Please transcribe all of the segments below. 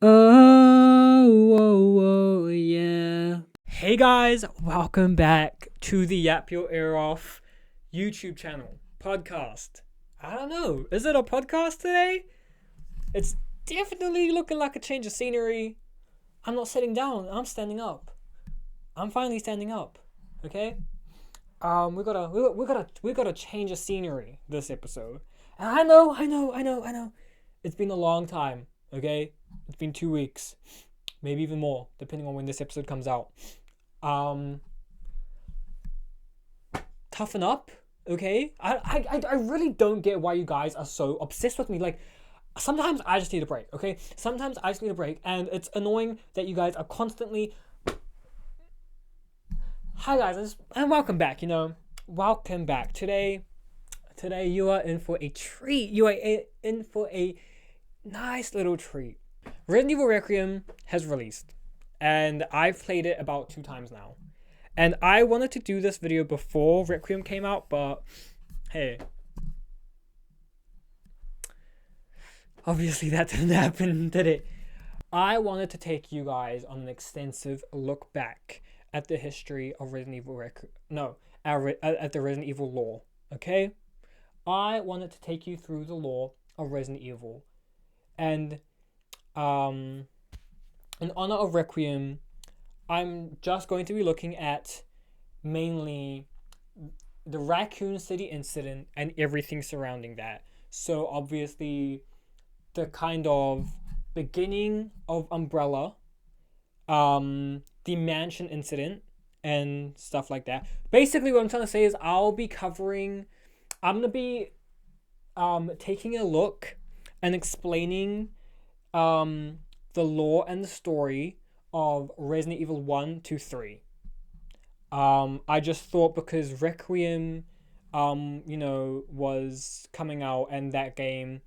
Oh, yeah. Hey guys, welcome back to the Yap Your Ear Off YouTube channel, podcast. I don't know, is it a podcast today? It's definitely looking like a change of scenery. I'm not sitting down, I'm standing up. I'm finally standing up, okay? We gotta change of scenery this episode. And I know. It's been a long time, okay? It's been 2 weeks, maybe even more, depending on when this episode comes out. Toughen up, okay? I really don't get why you guys are so obsessed with me. Like, sometimes I just need a break, okay? Sometimes I just need a break, and it's annoying that you guys are constantly... Hi guys, and welcome back, Welcome back. Today you are in for a treat. You are in for a nice little treat. Resident Evil Requiem has released, and I've played it about 2 times now. And I wanted to do this video before Requiem came out, but hey. Obviously that didn't happen, did it? I wanted to take you guys on an extensive look back at the history of Resident Evil at the Resident Evil lore, okay? I wanted to take you through the lore of Resident Evil. And in honor of Requiem, I'm just going to be looking at mainly the Raccoon City incident and everything surrounding that. So obviously the kind of beginning of Umbrella, the mansion incident and stuff like that. Basically what I'm trying to say is I'm going to be taking a look and explaining the lore and the story of Resident Evil 1 to 3. I just thought because Requiem was coming out, and that game,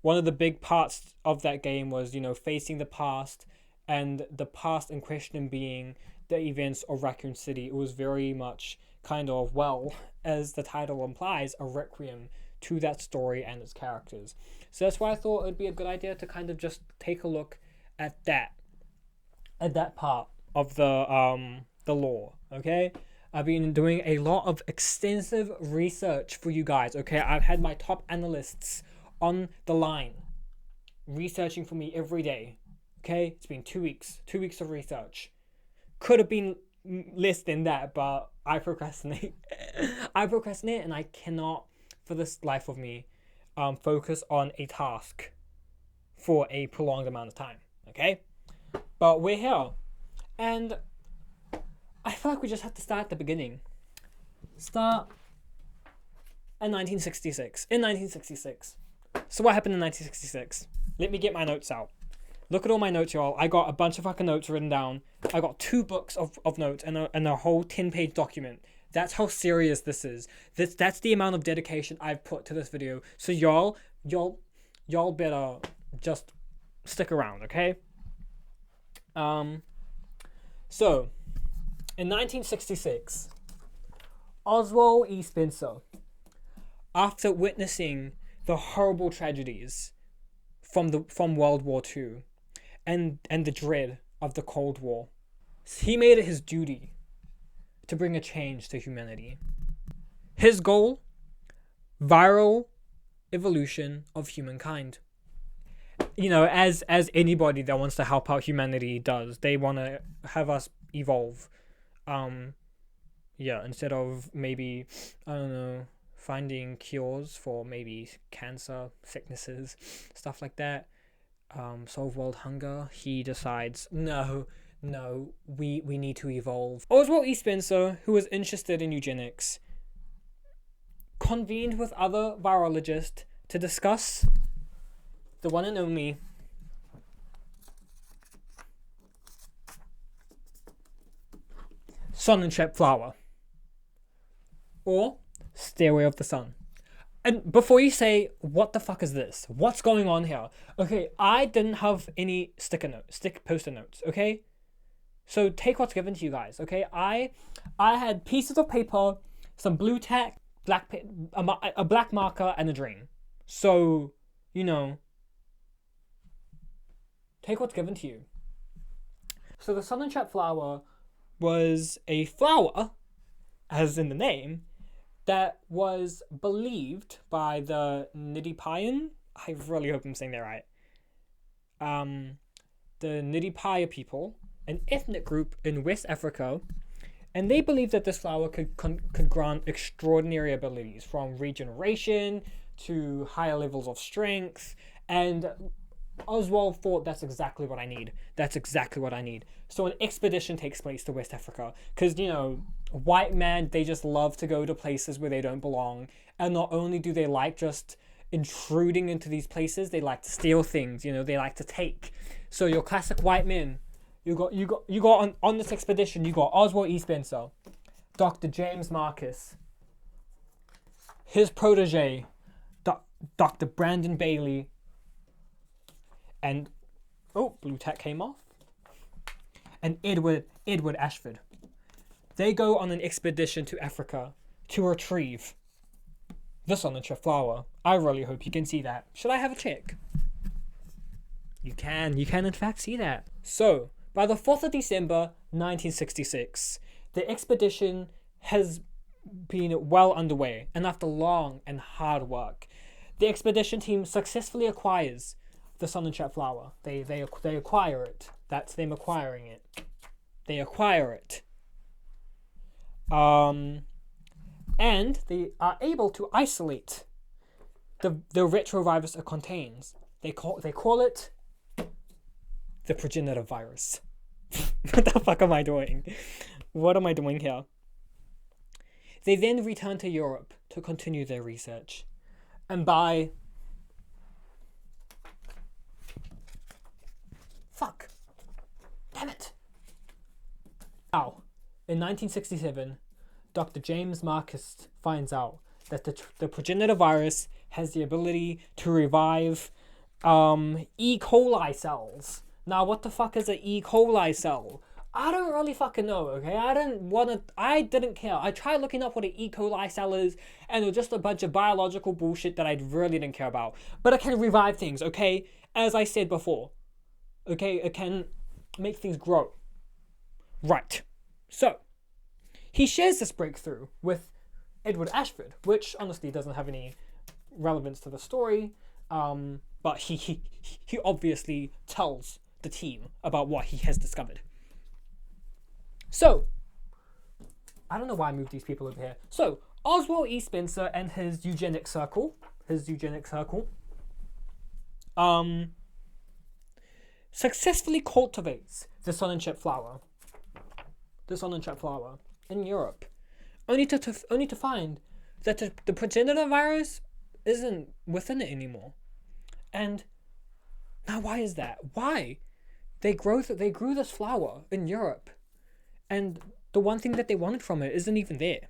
one of the big parts of that game was, facing the past, and the past in question being the events of Raccoon City. It was very much kind of, well, as the title implies, a requiem to that story and its characters. So that's why I thought it would be a good idea to kind of just take a look at that part of the lore, okay? I've been doing a lot of extensive research for you guys, okay? I've had my top analysts on the line researching for me every day, okay? It's been 2 weeks of research. Could have been less than that, but I procrastinate. And I cannot, for this life of me, focus on a task for a prolonged amount of time, okay? But we're here, and I feel like we just have to start at the beginning. Start in 1966. So what happened in 1966? Let me get my notes out. Look at all my notes, y'all. I got a bunch of fucking notes written down. I got 2 books of notes and a whole 10-page document. That's how serious this is. That's the amount of dedication I've put to this video. So y'all better just stick around, okay? So in 1966, Oswald E. Spencer, after witnessing the horrible tragedies from World War II and the dread of the Cold War, he made it his duty to bring a change to humanity. His goal: viral evolution of humankind. As anybody that wants to help out humanity does, they want to have us evolve. Instead of maybe, I don't know, finding cures for maybe cancer, sicknesses, stuff like that, solve world hunger, he decides, no, we need to evolve. Oswald E. Spencer, who was interested in eugenics, convened with other virologists to discuss the one and only Sonnenscheid flower, or Stairway of the Sun. And before you say, what the fuck is this? What's going on here? Okay, I didn't have any poster notes, okay? So take what's given to you guys, okay? I had pieces of paper, some blue tack, a black marker, and a dream. So, Take what's given to you. So the sun and trap flower was a flower, as in the name, that was believed by the Nidipayan. I really hope I'm saying that right. The Nidipaya people, an ethnic group in West Africa, and they believed that this flower could grant extraordinary abilities, from regeneration to higher levels of strength. And Oswald thought, that's exactly what I need. That's exactly what I need. So an expedition takes place to West Africa. Because, white men, they just love to go to places where they don't belong. And not only do they like just intruding into these places, they like to steal things, they like to take. So your classic white men, you got on this expedition, you got Oswald E. Spencer, Dr. James Marcus, his protege, Dr. Brandon Bailey, and blue tack came off, and Edward Ashford. They go on an expedition to Africa to retrieve the sun and trap flower. I really hope you can see that. Should I have a check? You can in fact see that. So, by the 4th of December 1966, the expedition has been well underway, and after long and hard work, the expedition team successfully acquires the sun and trap flower. They acquire it. That's them acquiring it. They acquire it. And they are able to isolate the retrovirus it contains. They call it the progenitor virus. What the fuck am I doing? What am I doing here? They then return to Europe to continue their research. And by... Fuck. Damn it. Now, in 1967, Dr. James Marcus finds out that the progenitor virus has the ability to revive E. coli cells. Now, what the fuck is an E. coli cell? I don't really fucking know, okay? I didn't care. I tried looking up what an E. coli cell is, and it was just a bunch of biological bullshit that I really didn't care about. But it can revive things, okay? As I said before. Okay, it can make things grow. Right. So, he shares this breakthrough with Edward Ashford, which honestly doesn't have any relevance to the story, but he obviously tells the team about what he has discovered. So, I don't know why I moved these people over here. So, Oswald E. Spencer and his eugenic circle, successfully cultivates the sun and trap flower in Europe, only to find that the progenitor virus isn't within it anymore. And now, why is that? Why they grew this flower in Europe, and the one thing that they wanted from it isn't even there.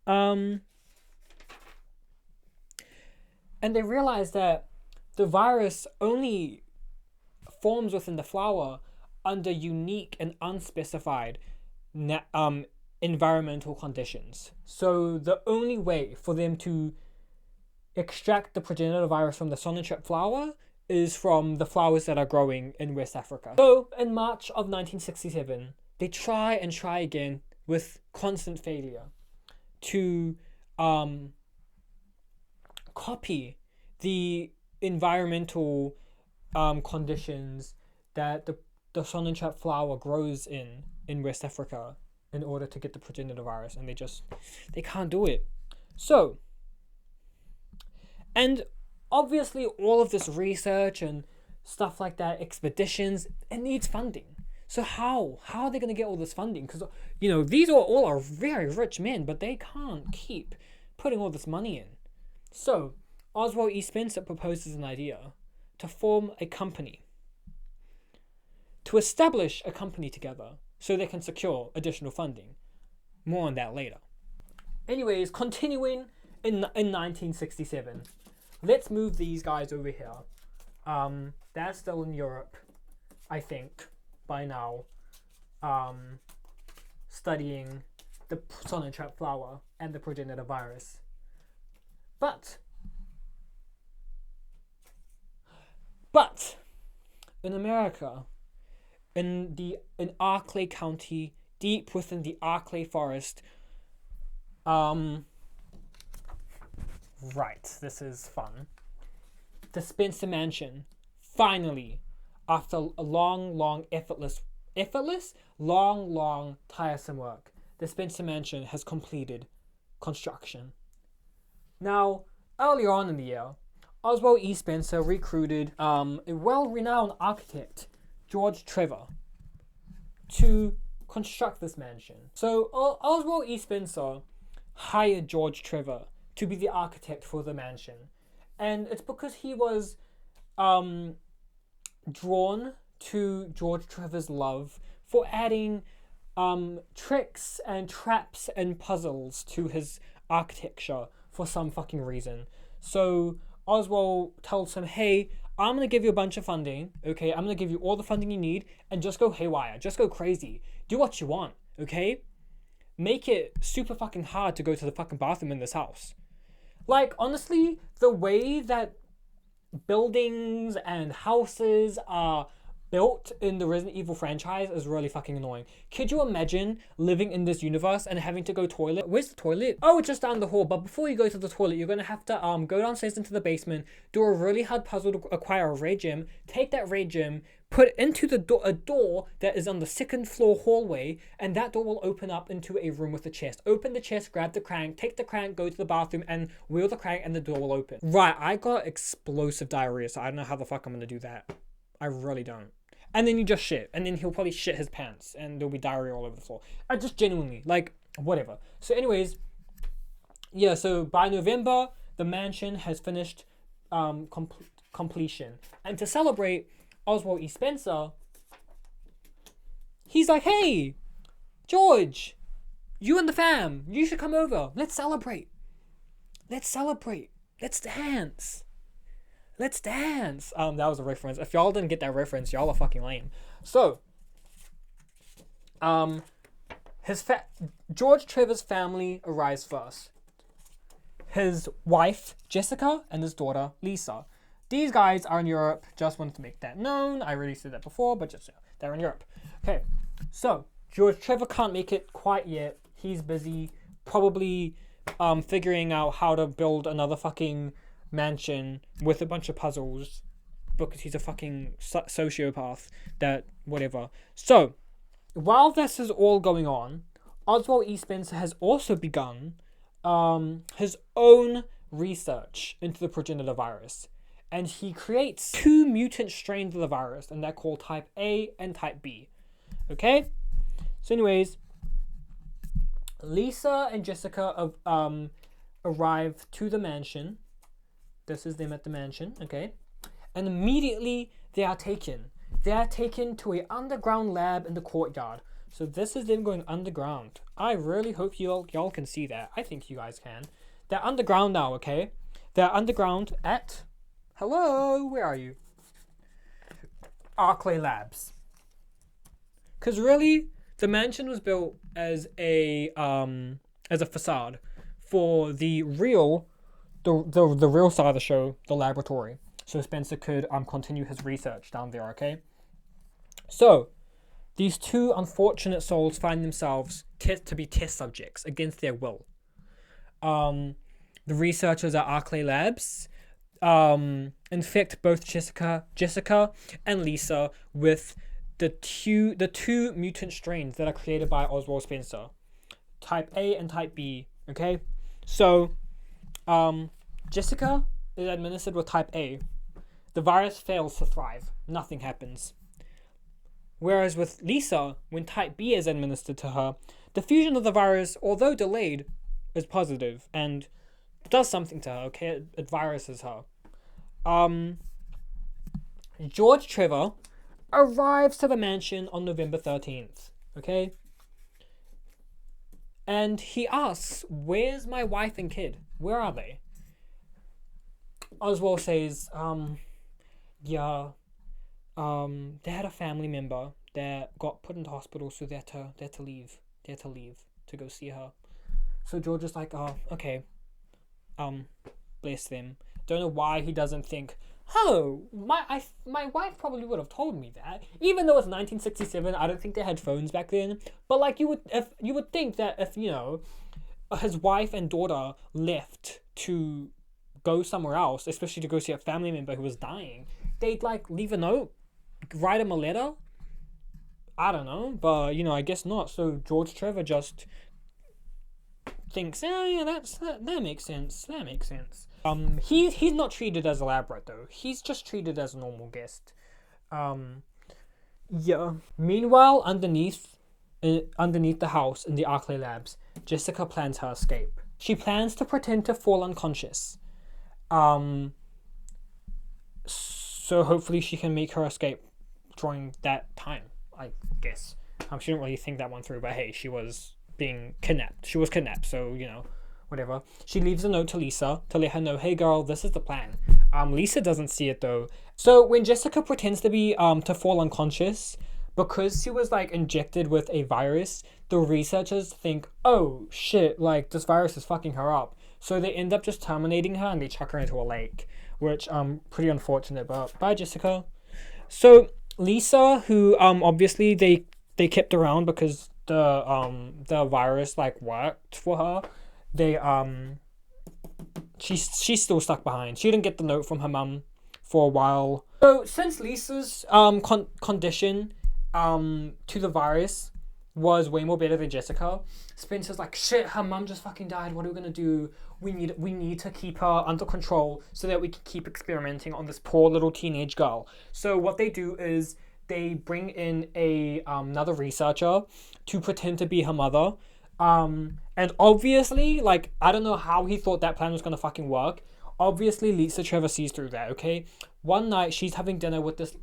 And they realized that the virus only forms within the flower under unique and unspecified environmental conditions. So the only way for them to extract the progenitor virus from the sun and trap flower is from the flowers that are growing in West Africa. So in March of 1967, they try and try again with constant failure to copy the environmental conditions that the sun and trap flower grows in West Africa in order to get the progenitor virus, and they can't do it. So, and obviously all of this research and stuff like that, expeditions, it needs funding. So how are they going to get all this funding? Because, these all are very rich men, but they can't keep putting all this money in. So Oswald E. Spencer proposes an idea to form a company, to establish a company together so they can secure additional funding. More on that later. Anyways, continuing in 1967, let's move these guys over here. They're still in Europe, I think, by now, studying the sun and trap flower and the progenitor virus. But in America, in Arklay County, deep within the Arklay Forest. Right, this is fun. The Spencer Mansion, finally, after a long, long, tiresome work, the Spencer Mansion has completed construction. Now, earlier on in the year, Oswald E. Spencer recruited a well-renowned architect, George Trevor, to construct this mansion. So Oswald E. Spencer hired George Trevor to be the architect for the mansion. And it's because he was drawn to George Trevor's love for adding tricks and traps and puzzles to his architecture for some fucking reason. So Oswald tells him, hey, I'm going to give you a bunch of funding, okay? I'm going to give you all the funding you need, and just go haywire. Just go crazy. Do what you want, okay? Make it super fucking hard to go to the fucking bathroom in this house. Like, honestly, the way that buildings and houses are built in the Resident Evil franchise is really fucking annoying. Could you imagine living in this universe and having to go toilet? Where's the toilet? Oh, it's just down the hall. But before you go to the toilet, you're gonna have to go downstairs into the basement, do a really hard puzzle to acquire a red gem, take that red gem, put into the door a door that is on the second floor hallway, and that door will open up into a room with a chest. Open the chest, grab the crank, take the crank, go to the bathroom, and wheel the crank, and the door will open. Right, I got explosive diarrhea, so I don't know how the fuck I'm gonna do that. I really don't. And then you just shit, and then he'll probably shit his pants, and there'll be diarrhea all over the floor. I just genuinely, like, whatever. So anyways, yeah, so by November, the mansion has finished completion. And to celebrate, Oswald E. Spencer, he's like, hey, George, you and the fam, you should come over. Let's celebrate. Let's celebrate. Let's dance. Let's dance. That was a reference. If y'all didn't get that reference, y'all are fucking lame. So, George Trevor's family arrives first. His wife, Jessica, and his daughter, Lisa. These guys are in Europe. Just wanted to make that known. I already said that before, but just, they're in Europe. Okay, so, George Trevor can't make it quite yet. He's busy probably figuring out how to build another fucking mansion with a bunch of puzzles because he's a fucking sociopath that whatever. So while this is all going on, Oswald E. Spencer has also begun his own research into the progenitor virus, and he creates 2 mutant strains of the virus, and they're called type A and type B. Okay, so anyways, Lisa and Jessica arrive to the mansion. This is them at the mansion, okay? And immediately they are taken. They are taken to an underground lab in the courtyard. So this is them going underground. I really hope y'all can see that. I think you guys can. They're underground now, okay? They're underground at... Hello, where are you? Arklay Labs. Because really, the mansion was built as a facade for the real side of the show, the laboratory, so Spencer could continue his research down there, okay? So, these 2 unfortunate souls find themselves to be test subjects against their will. The researchers at Arklay Labs infect both Jessica and Lisa with the two mutant strains that are created by Oswald Spencer, type A and type B, okay? So, Jessica is administered with type A. The virus fails to thrive. Nothing happens. Whereas with Lisa, when type B is administered to her, the fusion of the virus, although delayed, is positive and does something to her, okay? It viruses her. George Trevor arrives to the mansion on November 13th, okay? And he asks, where's my wife and kid? Where are they? Oswald says, they had a family member that got put into hospital, so they had to leave. They had to leave to go see her. So George is like, oh, okay. Bless them. Don't know why he doesn't think oh, my wife probably would have told me that. Even though it's 1967, I don't think they had phones back then. But like you would think that if his wife and daughter left to go somewhere else, especially to go see a family member who was dying, they'd like leave a note, write him a letter. I don't know, but I guess not. So George Trevor just thinks, oh yeah, that makes sense. That makes sense. He's not treated as a lab rat though. He's just treated as a normal guest. Yeah. Meanwhile, underneath the house in the Arclay Labs, Jessica plans her escape. She plans to pretend to fall unconscious. So hopefully she can make her escape during that time, I guess. She didn't really think that one through, but hey, she was being kidnapped. She was kidnapped, so whatever. She leaves a note to Lisa to let her know, hey girl, this is the plan. Lisa doesn't see it though. So when Jessica pretends to be to fall unconscious, because she was like injected with a virus, the researchers think, oh shit, like this virus is fucking her up. So they end up just terminating her and they chuck her into a lake, which pretty unfortunate, but bye Jessica. So Lisa, who obviously they kept around because the virus like worked for her, they she's still stuck behind. She didn't get the note from her mum for a while. So since Lisa's condition to the virus was way more better than Jessica, Spencer's like, shit, her mum just fucking died. What are we gonna do? We need to keep her under control so that we can keep experimenting on this poor little teenage girl. So what they do is they bring in another researcher to pretend to be her mother. And obviously, like, I don't know how he thought that plan was gonna fucking work. Obviously, Lisa Trevor sees through that, okay? One night, she's having dinner with this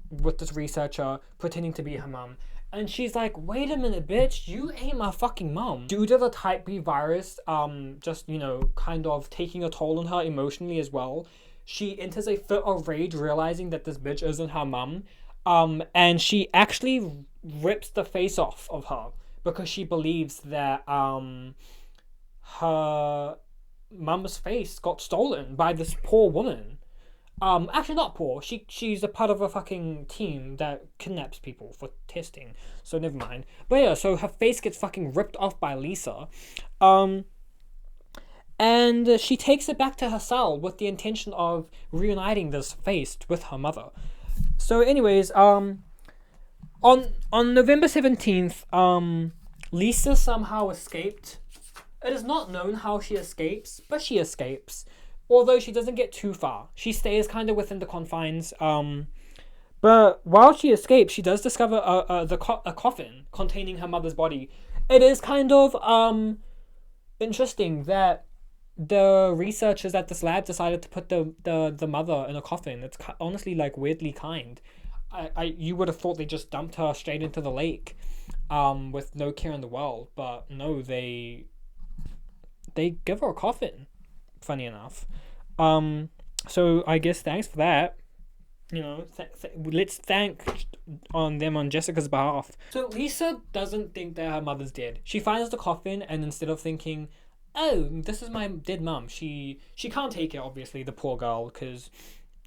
researcher, pretending to be her mum. And she's like, wait a minute, bitch, you ain't my fucking mom. Due to the type B virus, just, kind of taking a toll on her emotionally as well, she enters a fit of rage, realizing that this bitch isn't her mum. And she actually rips the face off of her because she believes that, her mum's face got stolen by this poor woman. Actually not poor. She's a part of a fucking team that kidnaps people for testing. So never mind. But yeah, so her face gets fucking ripped off by Lisa. And she takes it back to her cell with the intention of reuniting this face with her mother. So anyways, on November 17th, Lisa somehow escaped. It is not known how she escapes, but she escapes. Although she doesn't get too far. She stays kind of within the confines. But while she escapes, she does discover a coffin containing her mother's body. It is kind of interesting that the researchers at this lab decided to put the mother in a coffin. It's honestly like weirdly kind. You would have thought they just dumped her straight into the lake with no care in the world. But no, they give her a coffin, funny enough. So I guess thanks for that. Let's thank on them on Jessica's behalf. So Lisa doesn't think that her mother's dead. She finds the coffin and instead of thinking, oh, this is my dead mum, she can't take it, obviously, the poor girl, because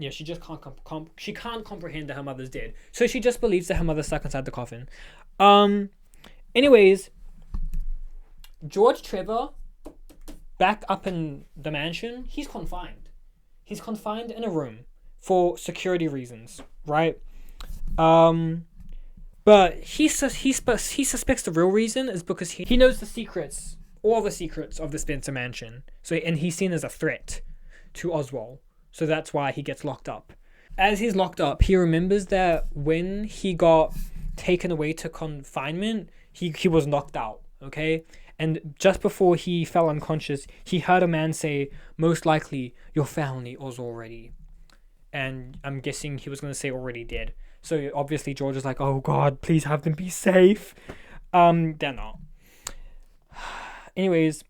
she just can't comprehend that her mother's dead. So she just believes that her mother's stuck inside the coffin. Anyways, George Trevor, back up in the mansion, he's confined. He's confined in a room for security reasons, right? But he suspects the real reason is because he knows the secrets, all the secrets of the Spencer mansion. So, and he's seen as a threat to Oswald. So that's why he gets locked up. As he's locked up, he remembers that when he got taken away to confinement, he was knocked out, okay? And just before he fell unconscious, he heard a man say, most likely your family was already. And I'm guessing he was going to say already dead. So obviously George is like, oh God, please have them be safe. They're not. Anyways,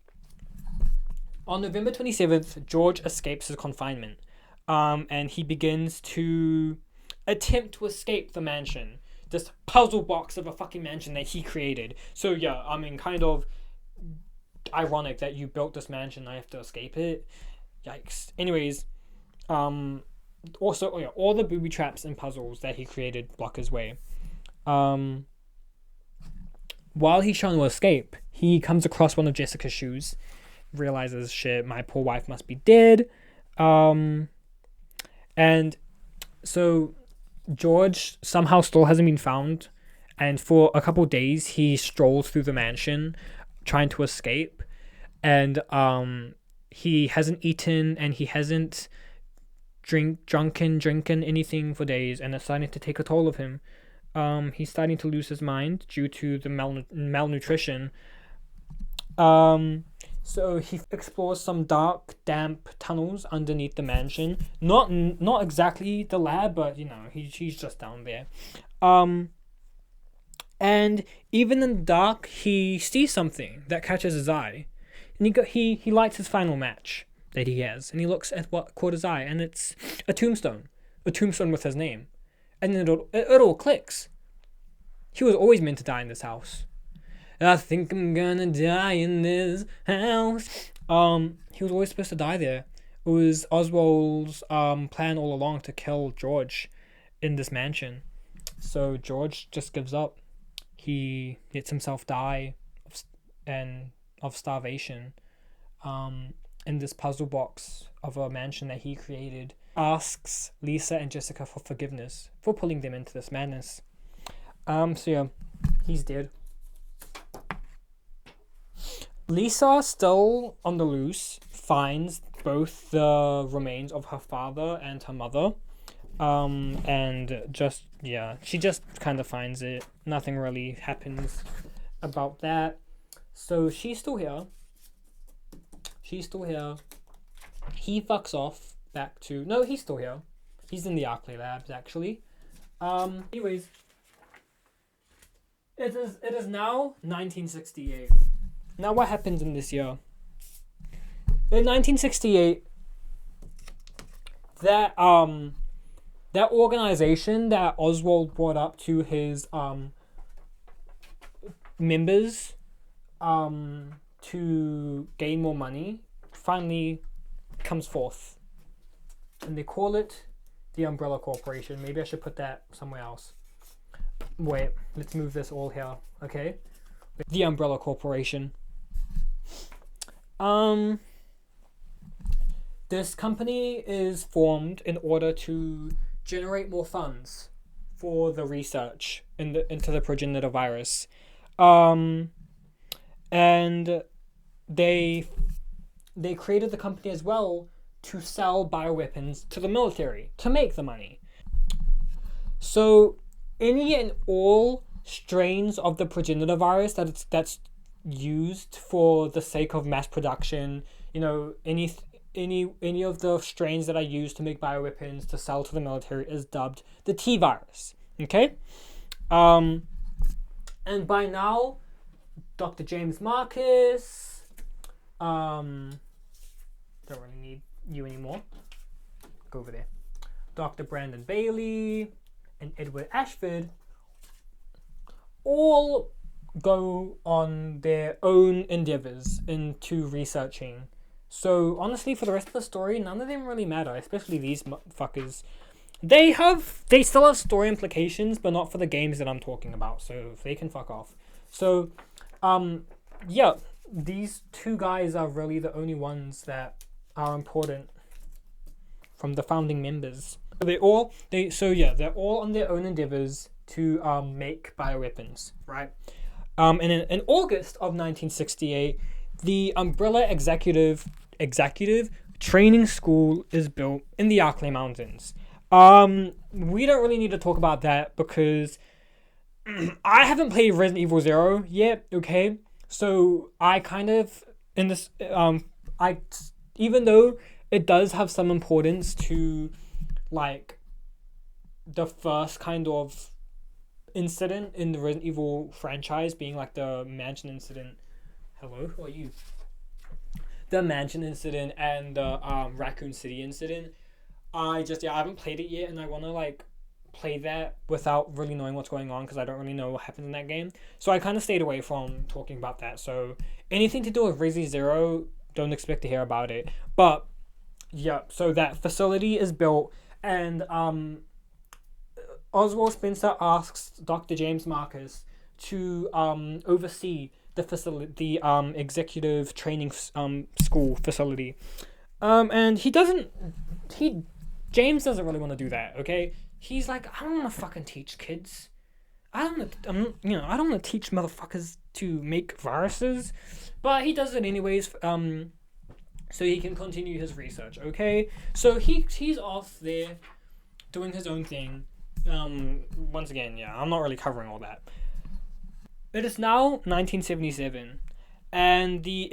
on November 27th, George escapes his confinement. And he begins to attempt to escape the mansion. This puzzle box of a fucking mansion that he created. So yeah, I mean, kind of ironic that you built this mansion and I have to escape it. Yikes. Anyways, also, oh yeah, all the booby traps and puzzles that he created block his way. Um, while he's trying to escape, he comes across one of Jessica's shoes, realizes, shit, my poor wife must be dead. And so George somehow still hasn't been found, and for a couple days he strolls through the mansion trying to escape, and he hasn't eaten and he hasn't drinking anything for days, and it's starting to take a toll of him. He's starting to lose his mind due to the malnutrition. So he explores some dark, damp tunnels underneath the mansion. Not exactly the lab, but he's just down there. And even in the dark, he sees something that catches his eye, and he lights his final match that he has, and he looks at what caught his eye, and it's a tombstone with his name, and then it all clicks. He was always meant to die in this house. I think I'm gonna die in this house. He was always supposed to die there. It was Oswald's plan all along to kill George in this mansion. So George just gives up. He lets himself die of starvation. In this puzzle box of a mansion that he created, asks Lisa and Jessica for forgiveness for pulling them into this madness. So yeah, he's dead. Lisa, still on the loose, finds both the remains of her father and her mother. And she just kind of finds it. Nothing really happens about that. So she's still here. He fucks off back to... No, he's still here. He's in the Arklay labs, actually. Anyways. It is now 1968. Now what happens in this year? In 1968, that organization that Oswald brought up to his members to gain more money finally comes forth, and they call it the Umbrella Corporation. Maybe I should put that somewhere else. Wait, let's move this all here. Okay, the Umbrella Corporation. This company is formed in order to generate more funds for the research into the progenitor virus. And they created the company as well to sell bioweapons to the military to make the money. So any and all strains of the progenitor virus that's used for the sake of mass production, any of the strains that are used to make bioweapons to sell to the military is dubbed the T virus. Okay? And by now, Dr. James Marcus, don't really need you anymore. Go over there. Dr. Brandon Bailey and Edward Ashford all go on their own endeavors into researching. So honestly, for the rest of the story, none of them really matter, especially these fuckers. They still have story implications, but not for the games that I'm talking about, so they can fuck off. So, these two guys are really the only ones that are important from the founding members. They're all on their own endeavors to make bioweapons, right? And in August of 1968, the Umbrella Executive Training School is built in the Arklay Mountains. We don't really need to talk about that because I haven't played Resident Evil 0 yet, okay? So I kind of, in this, even though it does have some importance to, like, the first kind of incident in the Resident Evil franchise being, like, the mansion incident. Hello, who are you? The mansion incident and the Raccoon City incident. I haven't played it yet, and I want to, like, play that without really knowing what's going on because I don't really know what happens in that game. So I kind of stayed away from talking about that. So anything to do with Resi Zero, don't expect to hear about it. But yeah, so that facility is built, And Oswald Spencer asks Dr. James Marcus to oversee the facility, the executive training school facility. And he doesn't. He James doesn't really want to do that. Okay, he's like, I don't want to fucking teach kids. I don't want to. I don't want to teach motherfuckers to make viruses, but he does it anyways. So he can continue his research. Okay, so he's off there doing his own thing. Once again, yeah, I'm not really covering all that. It is now 1977, and the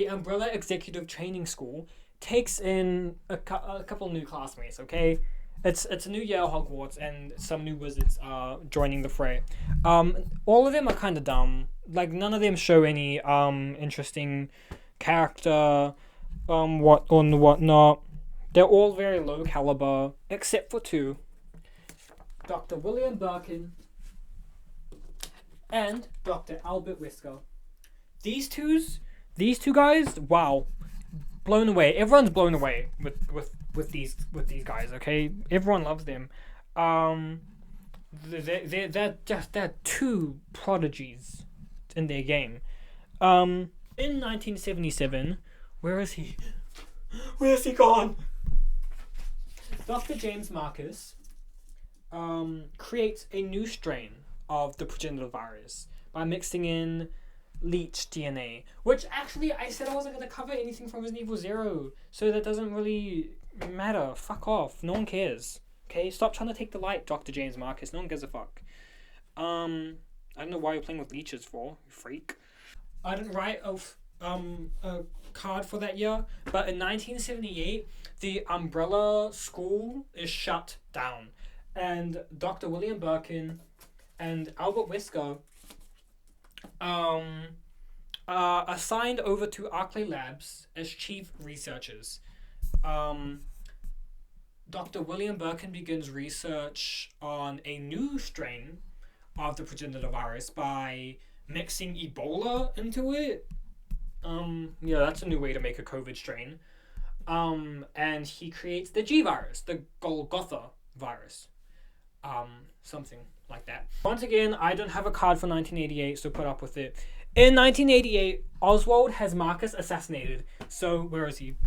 Umbrella Executive Training School takes in a couple new classmates. Okay, it's a new year at Hogwarts, and some new wizards are joining the fray. All of them are kind of dumb. Like, none of them show any interesting character, whatnot. They're all very low caliber, except for two. Dr. William Birkin and Dr. Albert Wesker. These two guys, wow, blown away. Everyone's blown away with these guys. Okay, everyone loves them. They're two prodigies in their game. In 1977, where is he? Where's he gone? Dr. James Marcus creates a new strain of the progenitor virus by mixing in leech DNA, which actually I said I wasn't going to cover anything from Resident Evil 0, so that doesn't really matter. Fuck off. No one cares. Okay, stop trying to take the light, Dr. James Marcus. No one gives a fuck. I don't know why you're playing with leeches for, you freak. I didn't write a card for that year, but in 1978, the Umbrella School is shut down, and Dr. William Birkin and Albert Wesker assigned over to Arklay Labs as chief researchers. Dr. William Birkin begins research on a new strain of the progenitor virus by mixing Ebola into it. Yeah, that's a new way to make a COVID strain. And he creates the G virus, the Golgotha virus. Something like that. Once again, I don't have a card for 1988, so put up with it. In 1988, Oswald has Marcus assassinated. So, where is he?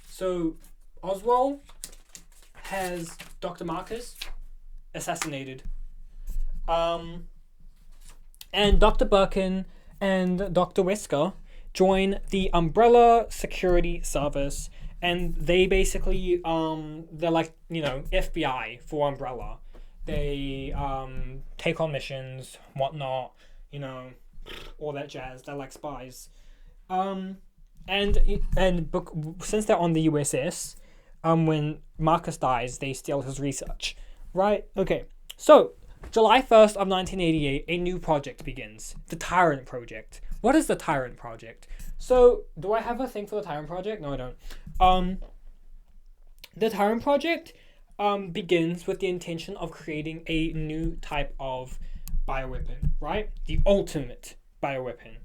So, Oswald has Dr. Marcus assassinated. And Dr. Birkin and Dr. Wesker join the Umbrella Security Service, and they basically they're like, FBI for Umbrella. They take on missions, whatnot, all that jazz. They're like spies. Since they're on the USS, when Marcus dies, they steal his research. Right? Okay. So, July 1st of 1988, a new project begins. The Tyrant Project. What is the Tyrant Project? So, do I have a thing for the Tyrant Project? No, I don't. The Tyrant Project begins with the intention of creating a new type of bioweapon, right? The ultimate bioweapon.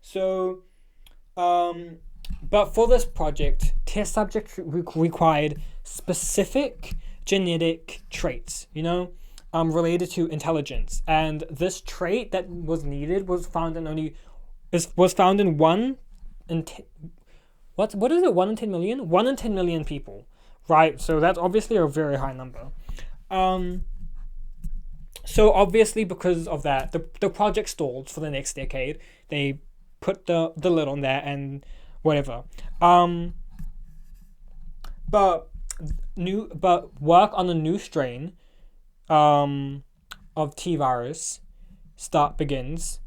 So, but for this project, test subjects required specific genetic traits, related to intelligence. And this trait that was needed was found in one in what is it? 1 in 10 million? 1 in 10 million people, right? So that's obviously a very high number. So obviously because of that, the project stalled for the next decade. They put the lid on that and whatever. But work on a new strain of T virus begins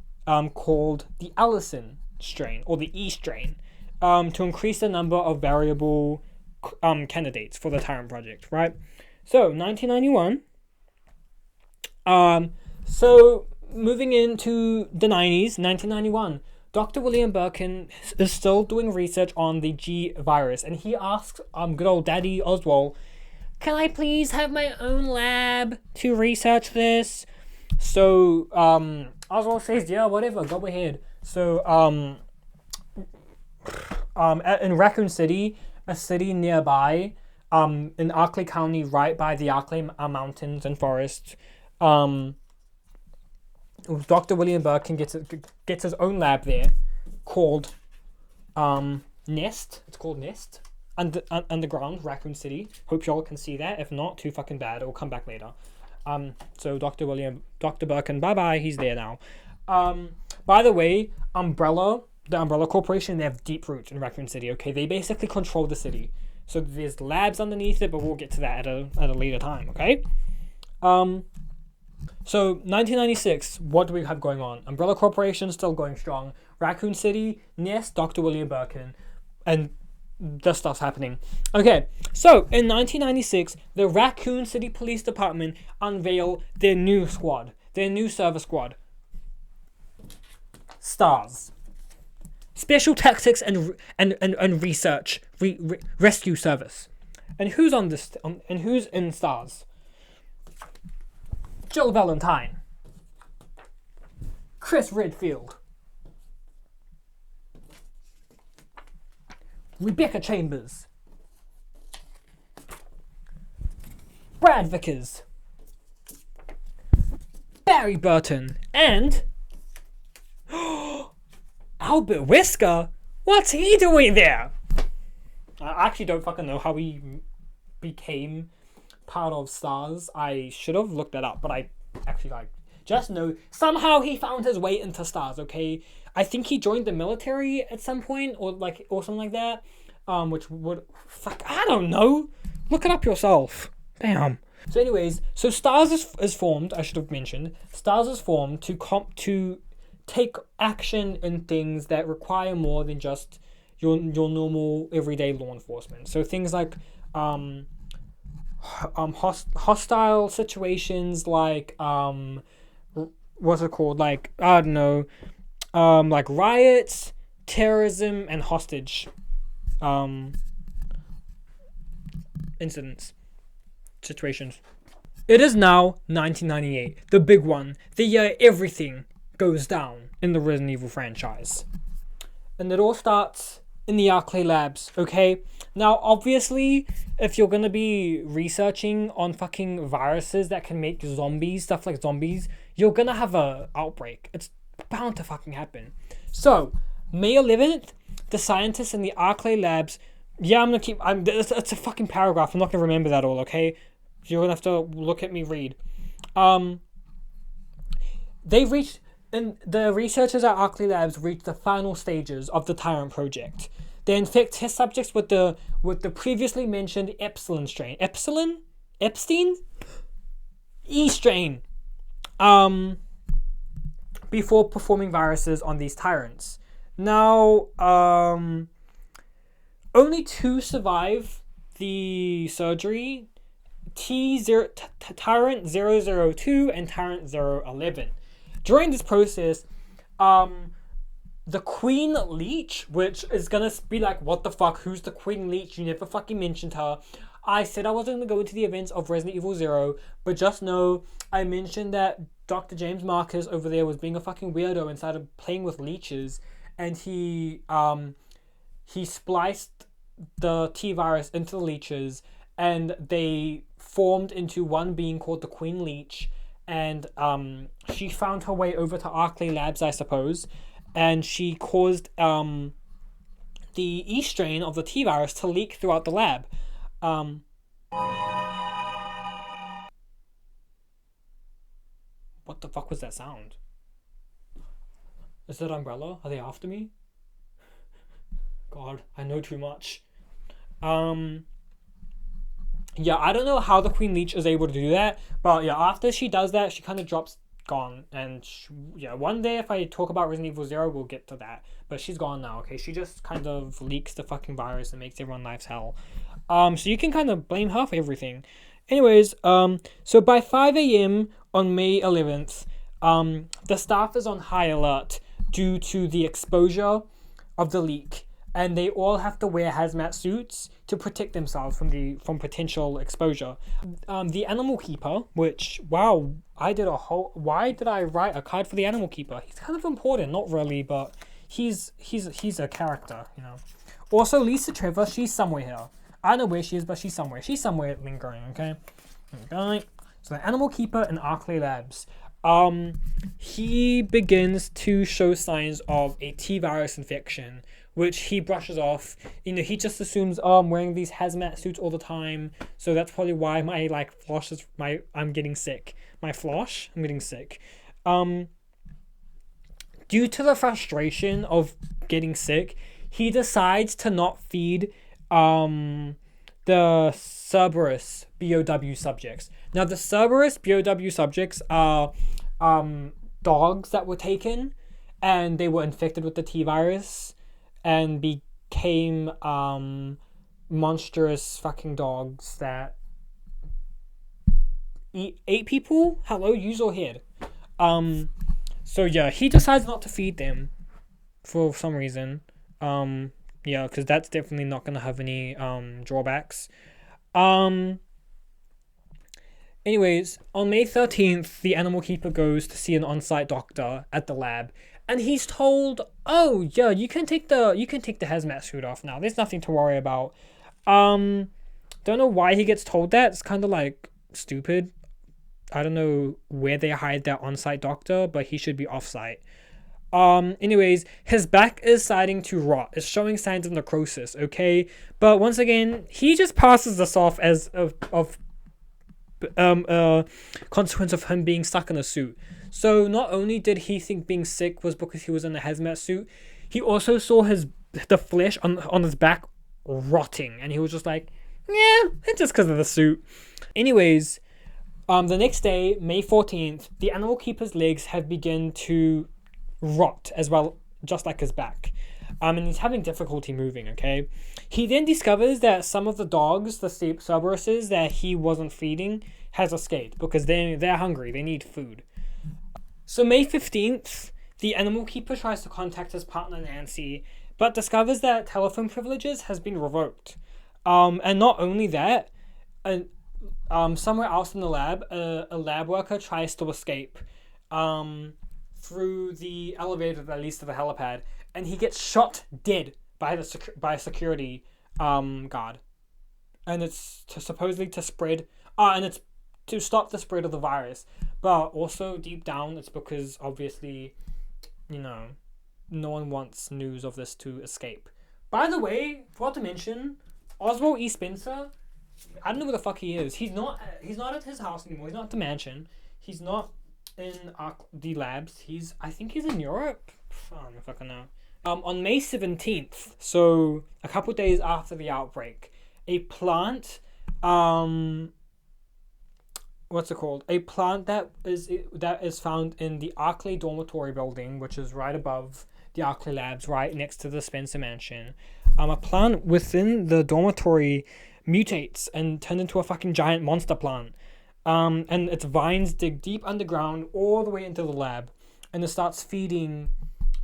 called the Allison strain or the E strain, to increase the number of variable candidates for the Tyrant Project, right? So 1991. So moving into the 90s, 1991, Dr. William Birkin is still doing research on the G virus, and he asks good old Daddy Oswald, can I please have my own lab to research this? So Oswald says, yeah, whatever, go ahead. So in Raccoon City, a city nearby, in Arklay County, right by the Arklay mountains and forests. Dr. William Birkin gets his own lab there, called Nest. It's called Nest. Underground, Raccoon City. Hope y'all can see that. If not, too fucking bad. It'll come back later. So Dr. Birkin, bye-bye. He's there now. By the way, the Umbrella Corporation, they have deep roots in Raccoon City, okay? They basically control the city. So there's labs underneath it, but we'll get to that at a later time, okay? So 1996, what do we have going on? Umbrella Corporation still going strong. Raccoon City, Nest, Dr. William Birkin, and the stuff's happening. Okay, so in 1996, the Raccoon City Police Department unveil their new squad, their new service squad. STARS. Special Tactics and Research Rescue Service. And who's on this? And who's in STARS? Jill Valentine, Chris Redfield, Rebecca Chambers, Brad Vickers, Barry Burton, and Albert Wesker. What's he doing there? I actually don't fucking know how he became part of STARS. I should have looked that up, but I actually just know somehow he found his way into STARS. Okay, I think he joined the military at some point, or something like that. Which would I don't know. Look it up yourself. Damn. So anyways, so STARS is formed. I should have mentioned STARS is formed to take action in things that require more than just your normal everyday law enforcement. So things like hostile situations, like what's it called, like I don't know, like riots, terrorism, and hostage incidents, situations. It is now 1998, the big one, the year everything goes down in the Resident Evil franchise, and it all starts in the Arklay labs. Okay, now obviously, if you're gonna be researching on fucking viruses that can make zombies, stuff like zombies, you're gonna have a outbreak. It's bound to fucking happen. So May 11th, the scientists in the Arklay labs. Yeah, it's a fucking paragraph. I'm not gonna remember that all. Okay, you're gonna have to look at me read. The researchers at Arklay Labs reached the final stages of the Tyrant Project. They infect test subjects with the previously mentioned Epsilon strain. Epstein? E strain. Before performing viruses on these tyrants. Now, only 2 survive the surgery. Tyrant 002 and Tyrant 011. During this process, the Queen Leech, which is gonna be like, what the fuck, who's the Queen Leech? You never fucking mentioned her. I said I wasn't gonna go into the events of Resident Evil 0, but just know I mentioned that Dr. James Marcus over there was being a fucking weirdo and started playing with leeches, and he spliced the T-virus into the leeches, and they formed into one being called the Queen Leech. And she found her way over to Arklay Labs, I suppose, and she caused the E strain of the T-virus to leak throughout the lab. What the fuck was that sound? Is that Umbrella? Are they after me? God, I know too much. Yeah, I don't know how the Queen Leech is able to do that, but yeah, after she does that, she kind of drops gone, and one day if I talk about Resident Evil 0, we'll get to that, but she's gone now, okay? She just kind of leaks the fucking virus and makes everyone's lives hell. So you can kind of blame her for everything. Anyways, so by 5 a.m. on May 11th, the staff is on high alert due to the exposure of the leak, and they all have to wear hazmat suits to protect themselves from potential exposure. The animal keeper, which, wow, why did I write a card for the animal keeper? He's kind of important, not really, but he's a character, you know. Also, Lisa Trevor, she's somewhere here. I don't know where she is, but she's somewhere. She's somewhere lingering, okay? Okay. So the animal keeper in Arklay Labs. He begins to show signs of a T-virus infection, which he brushes off. You know, he just assumes, oh, I'm wearing these hazmat suits all the time, so that's probably why my flosh is I'm getting sick. My flosh, I'm getting sick. Due to the frustration of getting sick, he decides to not feed the Cerberus BOW subjects. Now, the Cerberus BOW subjects are dogs that were taken, and they were infected with the T-virus, and became monstrous fucking dogs that ate people. Hello, use your head. So yeah, he decides not to feed them for some reason. Yeah, because that's definitely not gonna have any drawbacks. Anyways, on May 13th, the animal keeper goes to see an on-site doctor at the lab, and he's told, "Oh yeah, you can take the hazmat suit off now. There's nothing to worry about." Don't know why he gets told that. It's kind of like stupid. I don't know where they hired that on-site doctor, but he should be off-site. Anyways, his back is starting to rot. It's showing signs of necrosis, okay? But once again, he just passes this off as consequence of him being stuck in a suit. So not only did he think being sick was because he was in a hazmat suit, he also saw the flesh on his back rotting, and he was just like, yeah, it's just because of the suit. Anyways, the next day, May 14th, the animal keeper's legs have begun to rot as well, just like his back. And he's having difficulty moving, okay? He then discovers that some of the dogs, the Cerberuses that he wasn't feeding, has escaped because they're hungry, they need food. So May 15th, the animal keeper tries to contact his partner Nancy, but discovers that telephone privileges has been revoked. And not only that, somewhere else in the lab, a lab worker tries to escape through the elevator that leads to the helipad, and he gets shot dead by a security guard. And it's supposedly to spread, and it's to stop the spread of the virus. But also deep down, it's because obviously, no one wants news of this to escape. By the way, forgot to mention, Oswald E. Spencer, I don't know where the fuck he is. He's not at his house anymore. He's not at the mansion. He's not in the labs. I think he's in Europe. I don't fucking know. On May 17th, so a couple days after the outbreak, a plant, what's it called? A plant that is found in the Arklay dormitory building, which is right above the Arklay labs, right next to the Spencer mansion. A plant within the dormitory mutates and turns into a fucking giant monster plant. And its vines dig deep underground all the way into the lab, and it starts feeding,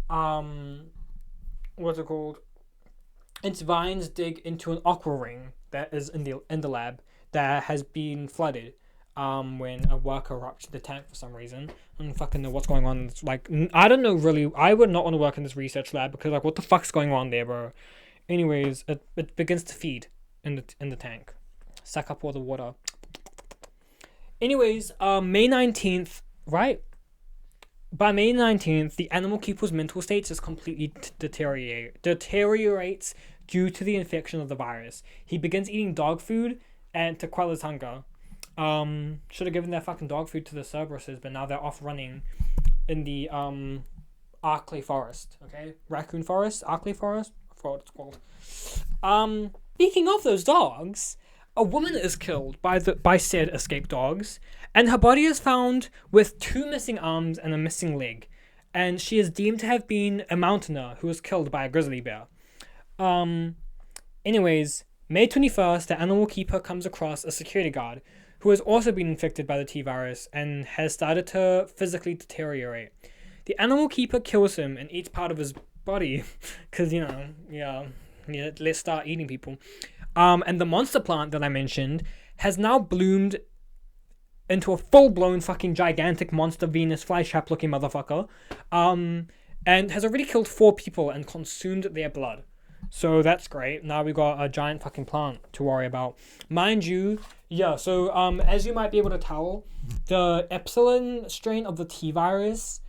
what's it called? Its vines dig into an aqua ring that is in the lab that has been flooded. When a worker ruptured the tank for some reason. I don't fucking know what's going on. It's like, I don't know really. I would not want to work in this research lab because like, what the fuck's going on there, bro? Anyways, it begins to feed in the tank, suck up all the water. Anyways, May 19th, right? By May 19th, the animal keeper's mental state just completely deteriorates due to the infection of the virus. He begins eating dog food and to quell his hunger. Should have given that fucking dog food to the Cerberuses, but now they're off running in the Arklay forest. Okay, Raccoon forest, Arklay forest. I forgot what it's called. Speaking of those dogs, a woman is killed by said escaped dogs, and her body is found with 2 missing arms and a missing leg, and she is deemed to have been a mountaineer who was killed by a grizzly bear. Anyways, May 21st, the animal keeper comes across a security guard who has also been infected by the T-virus and has started to physically deteriorate. The animal keeper kills him and eats part of his body, because, let's start eating people. And the monster plant that I mentioned has now bloomed into a full-blown fucking gigantic monster Venus flytrap looking motherfucker, and has already killed 4 people and consumed their blood. So that's great. Now we got a giant fucking plant to worry about. Mind you, yeah, so as you might be able to tell, the epsilon strain of the T virus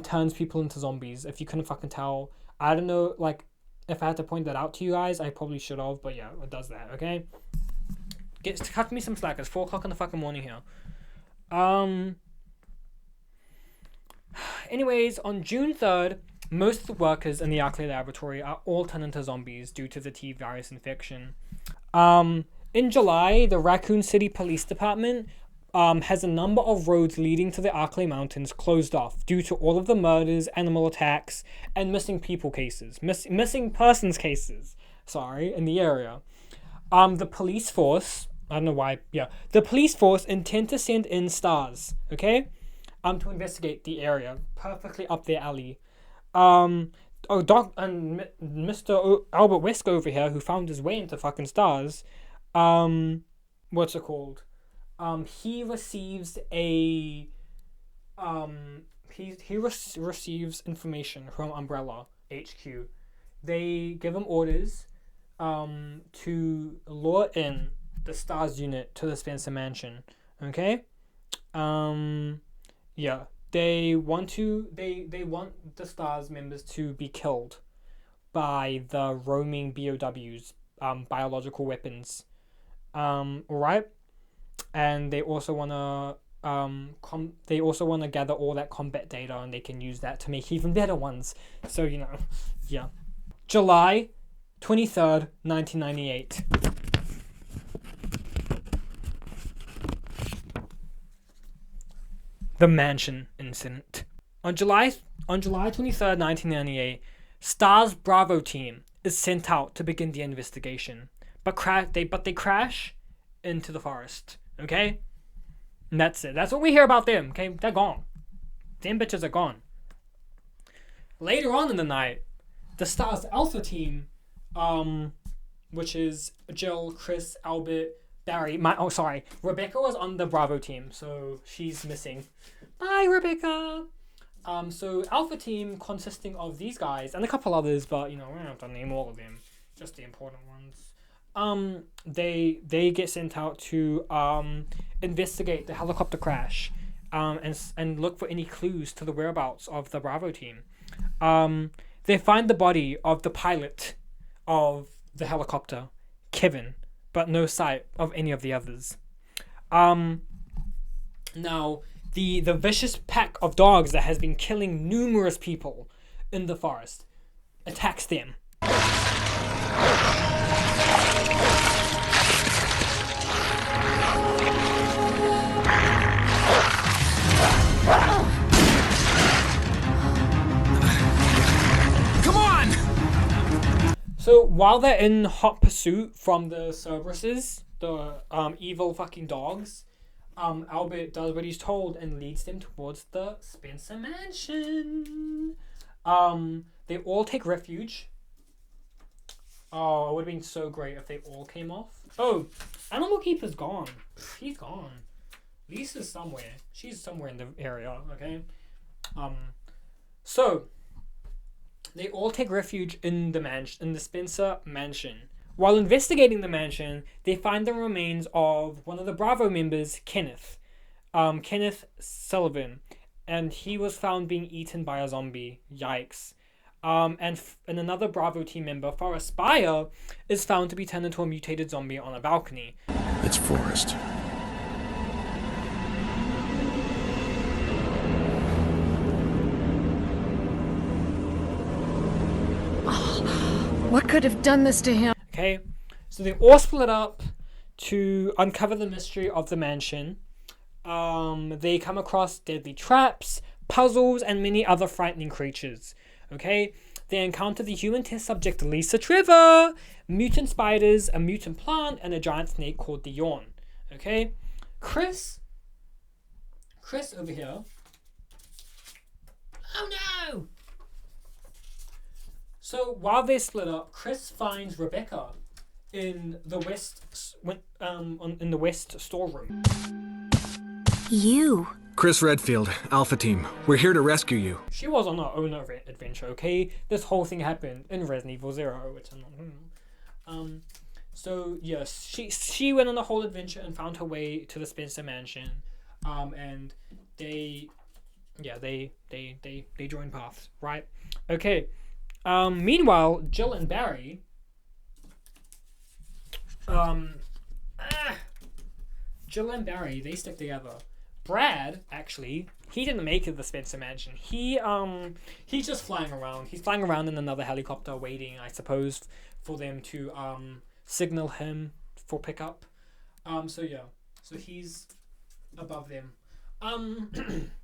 turns people into zombies. If you couldn't fucking tell. I don't know, like, if I had to point that out to you guys, I probably should have, but yeah, it does that, okay? Cut me some slack. It's 4 o'clock in the fucking morning here. Anyways, on June 3rd, most of the workers in the Arklay laboratory are all turned into zombies due to the T virus infection. In July, the Raccoon City Police Department has a number of roads leading to the Arklay Mountains closed off due to all of the murders, animal attacks, and missing people cases. Missing persons cases, in the area. The police force, I don't know why, yeah. The police force intend to send in stars, okay? To investigate the area. Perfectly up their alley. Doc and Mr. Albert Wesker over here, who found his way into fucking stars, what's it called? He receives a, receives information from Umbrella HQ. They give him orders, to lure in the stars unit to the Spencer Mansion, okay? Yeah. They want the STARS members to be killed by the roaming BOWs, biological weapons. Alright? And they also wanna gather all that combat data, and they can use that to make even better ones. So, yeah. July 23rd, 1998. The Mansion Incident. On July 23rd, 1998, STARS Bravo team is sent out to begin the investigation, but they crash into the forest. Okay, and that's it. That's what we hear about them. Okay, they're gone. Them bitches are gone. Later on in the night, the STARS Alpha team, which is Jill, Chris, Albert, Barry. Rebecca was on the Bravo team, so she's missing. Bye, Rebecca. So Alpha team consisting of these guys and a couple others, but we don't have to name all of them, just the important ones. They get sent out to investigate the helicopter crash, and look for any clues to the whereabouts of the Bravo team. They find the body of the pilot of the helicopter, Kevin, but no sight of any of the others. Now, the vicious pack of dogs that has been killing numerous people in the forest attacks them. So while they're in hot pursuit from the Cerberuses, the evil fucking dogs, Albert does what he's told and leads them towards the Spencer Mansion. They all take refuge. Oh, it would have been so great if they all came off. Oh, Animal Keeper's gone. He's gone. Lisa's somewhere. She's somewhere in the area, okay? So they all take refuge in the Spencer Mansion. While investigating the mansion, they find the remains of one of the Bravo members, Kenneth Sullivan, and he was found being eaten by a zombie. Yikes. And another Bravo team member, Forrest Spire, is found to be turned into a mutated zombie on a balcony. It's Forrest. What could have done this to him? Okay, so they all split up to uncover the mystery of the mansion. They come across deadly traps, puzzles, and many other frightening creatures. Okay, they encounter the human test subject Lisa Trevor, mutant spiders, a mutant plant, and a giant snake called the Yawn. Okay, Chris over here. Oh no! So while they're split up, Chris finds Rebecca in the west storeroom. You Chris Redfield, Alpha Team. We're here to rescue you. She was on her own adventure, okay? This whole thing happened in Resident Evil 0, which I'm not... So, yes, she went on a whole adventure and found her way to the Spencer Mansion. And they joined paths, right? Okay. Meanwhile, Jill and Barry... Jill and Barry, they stick together. Brad, actually, he didn't make it to the Spencer Mansion. He's just flying around. He's flying around in another helicopter, waiting, I suppose, for them to signal him for pickup. So he's above them.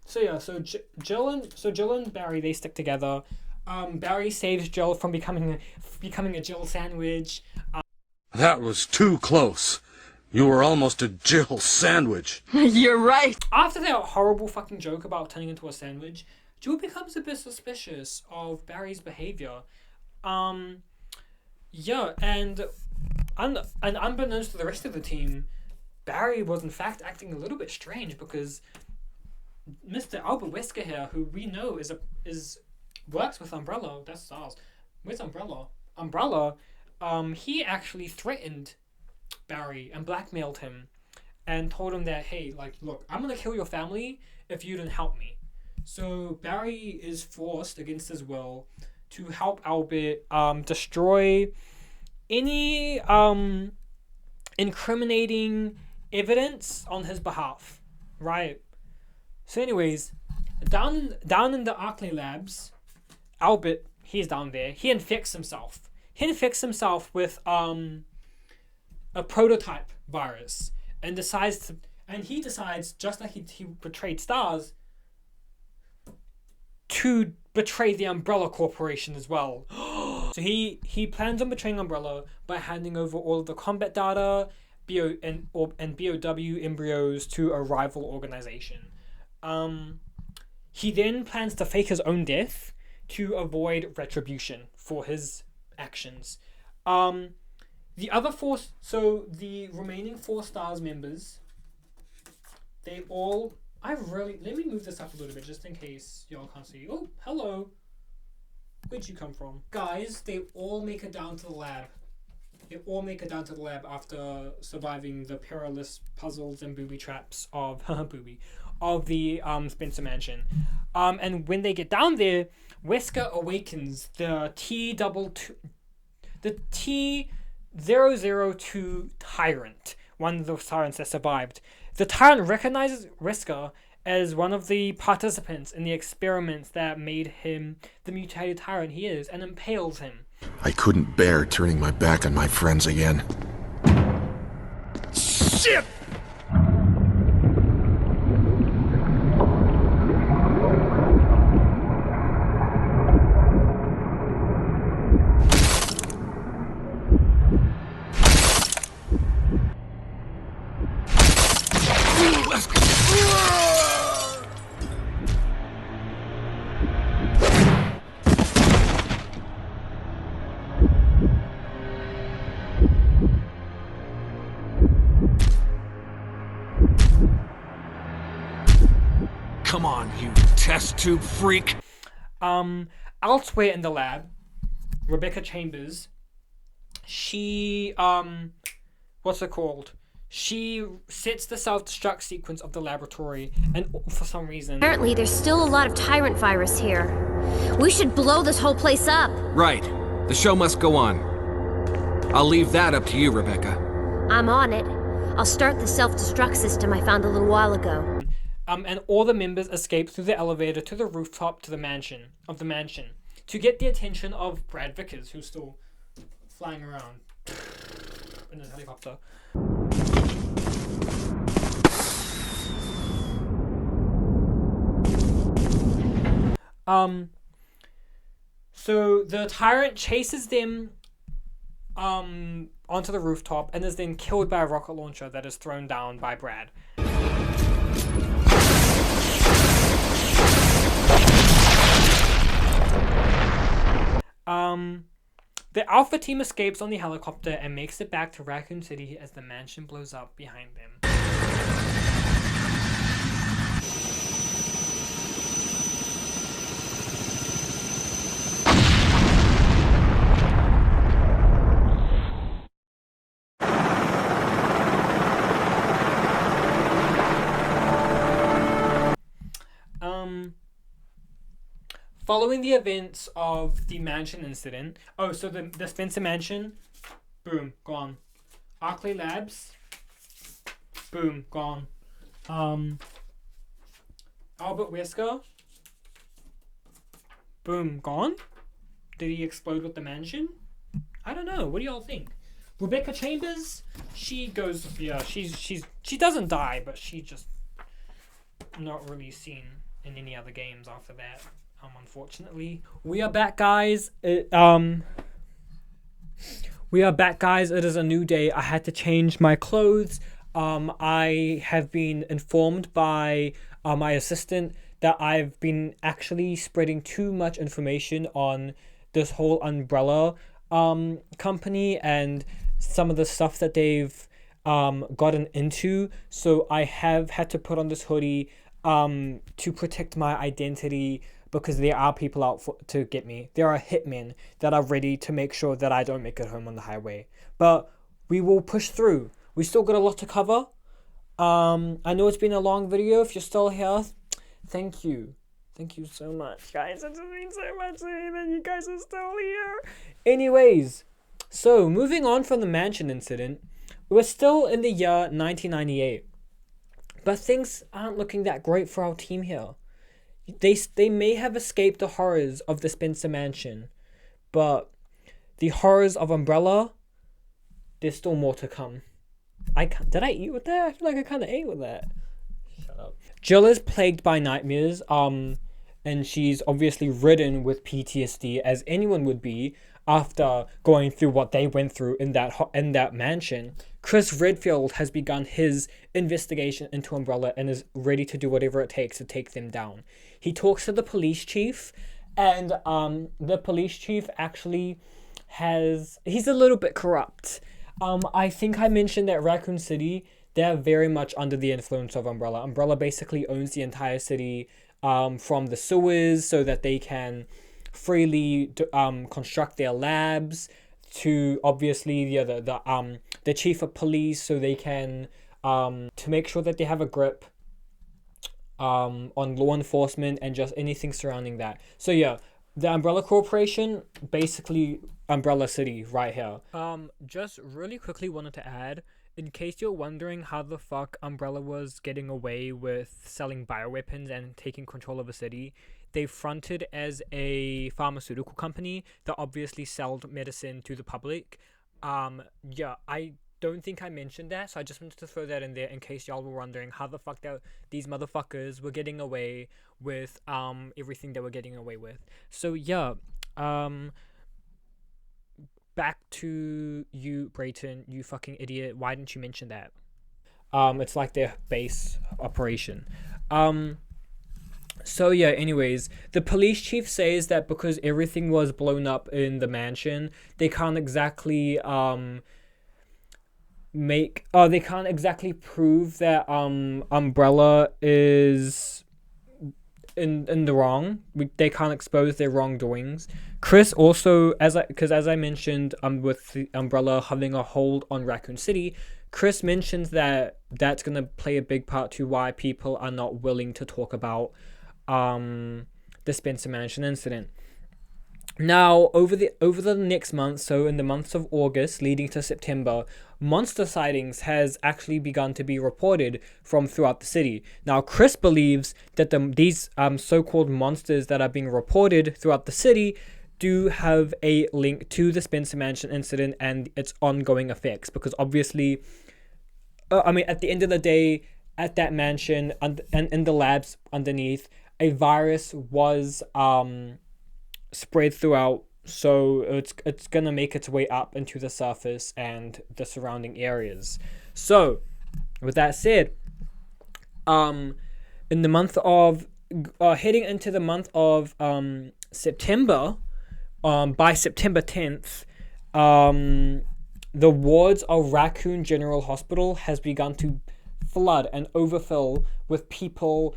So Jill and Barry, they stick together. Barry saves Jill from becoming a Jill sandwich. That was too close. You were almost a Jill sandwich. You're right. After that horrible fucking joke about turning into a sandwich, Jill becomes a bit suspicious of Barry's behavior. Yeah, and unbeknownst to the rest of the team, Barry was in fact acting a little bit strange because Mr. Albert Wesker here, who we know works with Umbrella, that's SARS. Where's Umbrella? Umbrella, he actually threatened Barry and blackmailed him and told him that, hey, like, look, I'm gonna kill your family if you don't help me. So Barry is forced against his will to help Albert destroy any incriminating evidence on his behalf, right? So anyways, down in the Arkley labs, Albert, he's down there. He infects himself with a prototype virus and decides, just like he betrayed Stars, to betray the Umbrella Corporation as well. So he plans on betraying Umbrella by handing over all of the combat data, BOW embryos to a rival organization. He then plans to fake his own death to avoid retribution for his actions. The remaining 4 Stars members, they all... let me move this up a little bit just in case y'all can't see. Oh, hello. Where'd you come from? Guys, they all make it down to the lab. After surviving the perilous puzzles and booby traps of the Spencer Mansion. And when they get down there, Wesker awakens the T002 Tyrant, one of the tyrants that survived. The Tyrant recognizes Wesker as one of the participants in the experiments that made him the mutated tyrant he is, and impales him. I couldn't bear turning my back on my friends again. Shit! Come on, you test tube freak. Elsewhere in the lab, Rebecca Chambers, she, what's it called? She sets the self-destruct sequence of the laboratory, and for some reason... Apparently, there's still a lot of tyrant virus here. We should blow this whole place up. Right. The show must go on. I'll leave that up to you, Rebecca. I'm on it. I'll start the self-destruct system I found a little while ago. And all the members escape through the elevator to the rooftop to the mansion to get the attention of Brad Vickers, who's still flying around in a helicopter. So the tyrant chases them onto the rooftop and is then killed by a rocket launcher that is thrown down by Brad. The Alpha team escapes on the helicopter and makes it back to Raccoon City as the mansion blows up behind them. Following the events of the mansion incident, so the Spencer mansion, boom, gone. Arkley Labs, boom, gone. Albert Wesker, boom, gone. Did he explode with the mansion? I don't know. What do y'all think? Rebecca Chambers, she goes, she doesn't die, but she just not really seen in any other games after that. Unfortunately, we are back, guys. We are back, guys. It is a new day. I had to change my clothes. I have been informed by my assistant that I've been actually spreading too much information on this whole Umbrella company and some of the stuff that they've gotten into. So I have had to put on this hoodie to protect my identity, because there are people out to get me. There are hitmen that are ready to make sure that I don't make it home on the highway. But we will push through. We still got a lot to cover. I know it's been a long video. If you're still here, thank you. Thank you so much, guys. It just means so much to me that you guys are still here. Anyways, so moving on from the mansion incident, we're still in the year 1998. But things aren't looking that great for our team here. They may have escaped the horrors of the Spencer mansion, but the horrors of Umbrella, there's still more to come. Did I eat with that? I feel like I kind of ate with that. Shut up. Jill is plagued by nightmares, and she's obviously ridden with PTSD, as anyone would be after going through what they went through in that mansion. Chris Redfield has begun his investigation into Umbrella and is ready to do whatever it takes to take them down. He talks to the police chief, and the police chief actually he's a little bit corrupt. I think I mentioned that Raccoon City, they're very much under the influence of Umbrella. Umbrella basically owns the entire city from the sewers so that they can freely construct their labs, to obviously the chief of police, so they can to make sure that they have a grip on law enforcement and just anything surrounding that. So yeah, the Umbrella Corporation, basically Umbrella City right here. Just really quickly wanted to add, in case you're wondering how the fuck Umbrella was getting away with selling bioweapons and taking control of a city, they fronted as a pharmaceutical company that obviously sold medicine to the public. Yeah, I don't think I mentioned that, so I just wanted to throw that in there in case y'all were wondering how the fuck these motherfuckers were getting away with everything they were getting away with. So yeah, back to you, Brayton, you fucking idiot. Why didn't you mention that? It's like their base operation. So yeah, anyways, the police chief says that because everything was blown up in the mansion, they can't exactly prove that Umbrella is in the wrong. They can't expose their wrongdoings. Chris also, as I mentioned, with the Umbrella having a hold on Raccoon City, Chris mentions that that's gonna play a big part to why people are not willing to talk about the Spencer Mansion incident. Now, over the next month, so in the months of August leading to September, monster sightings has actually begun to be reported from throughout the city. Now, Chris believes that these so-called monsters that are being reported throughout the city do have a link to the Spencer Mansion incident and its ongoing effects, because obviously, at the end of the day, at that mansion and in the labs underneath, a virus was spread throughout, so it's gonna make its way up into the surface and the surrounding areas. So, with that said, in the month of heading into the month of September, by September 10th, the wards of Raccoon General Hospital has begun to flood and overfill with people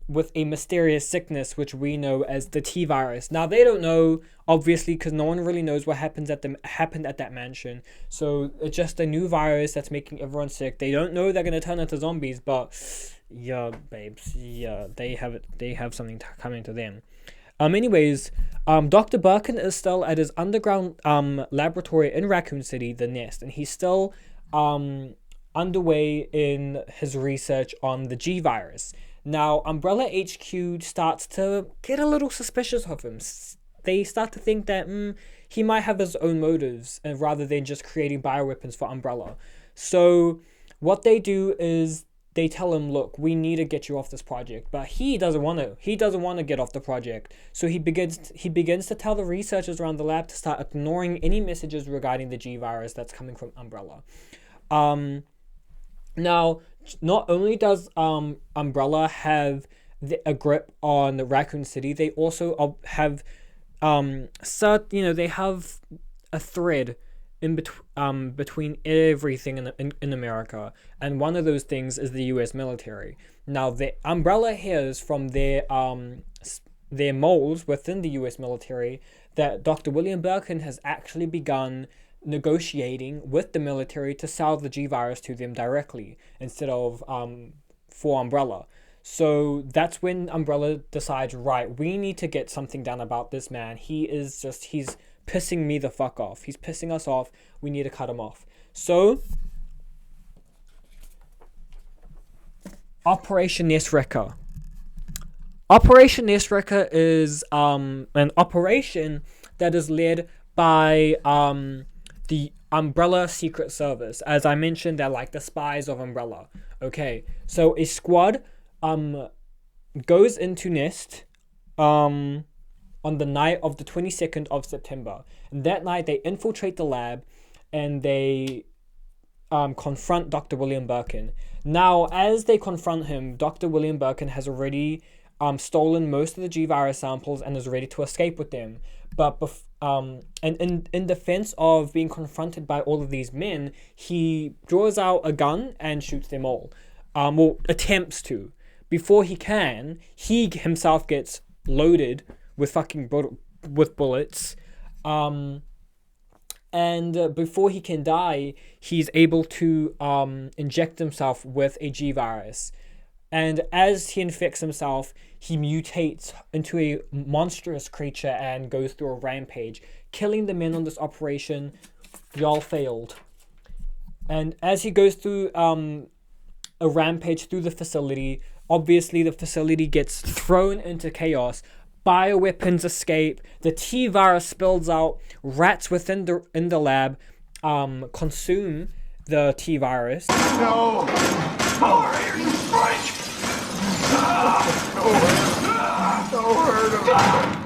with a mysterious sickness, which we know as the T virus. Now, they don't know, obviously, because no one really knows what happened at that mansion. So it's just a new virus that's making everyone sick. They don't know they're gonna turn into zombies, but yeah, babes, yeah, they have something coming to them. Anyways, Dr. Birkin is still at his underground laboratory in Raccoon City, the Nest, and he's still underway in his research on the G virus. Now, Umbrella HQ starts to get a little suspicious of him. They start to think that he might have his own motives, and rather than just creating bioweapons for Umbrella. So what they do is they tell him, look, we need to get you off this project, but he doesn't want to. He doesn't want to get off the project. So he begins to tell the researchers around the lab to start ignoring any messages regarding the G virus that's coming from Umbrella. Now, not only does Umbrella have a grip on the Raccoon City, they also have they have a thread in between everything in America, and one of those things is the U.S. military. Now, the Umbrella hears from their moles within the U.S. military that Dr. William Birkin has actually begun negotiating with the military to sell the G virus to them directly instead of for Umbrella. So that's when Umbrella decides, right, we need to get something done about this man. He's pissing me the fuck off. He's pissing us off. We need to cut him off. So Operation Nestwrecker. Operation Nestwrecker is an operation that is led by the Umbrella Secret Service. As I mentioned, they're like the spies of Umbrella. Okay, so a squad goes into Nest on the night of the 22nd of September. And that night they infiltrate the lab and they confront Dr. William Birkin. Now, as they confront him, Dr. William Birkin has already stolen most of the G-Virus samples and is ready to escape with them. But in defense of being confronted by all of these men, he draws out a gun and shoots them all. Well, attempts to. Before he can, he himself gets loaded with bullets. And before he can die, he's able to inject himself with a G-Virus. And as he infects himself, he mutates into a monstrous creature and goes through a rampage, killing the men on this operation. Y'all failed. And as he goes through a rampage through the facility, obviously the facility gets thrown into chaos. Bioweapons escape. The T-virus spills out. Rats within the lab consume the T-virus. No! More airstrike! Don't hurt him!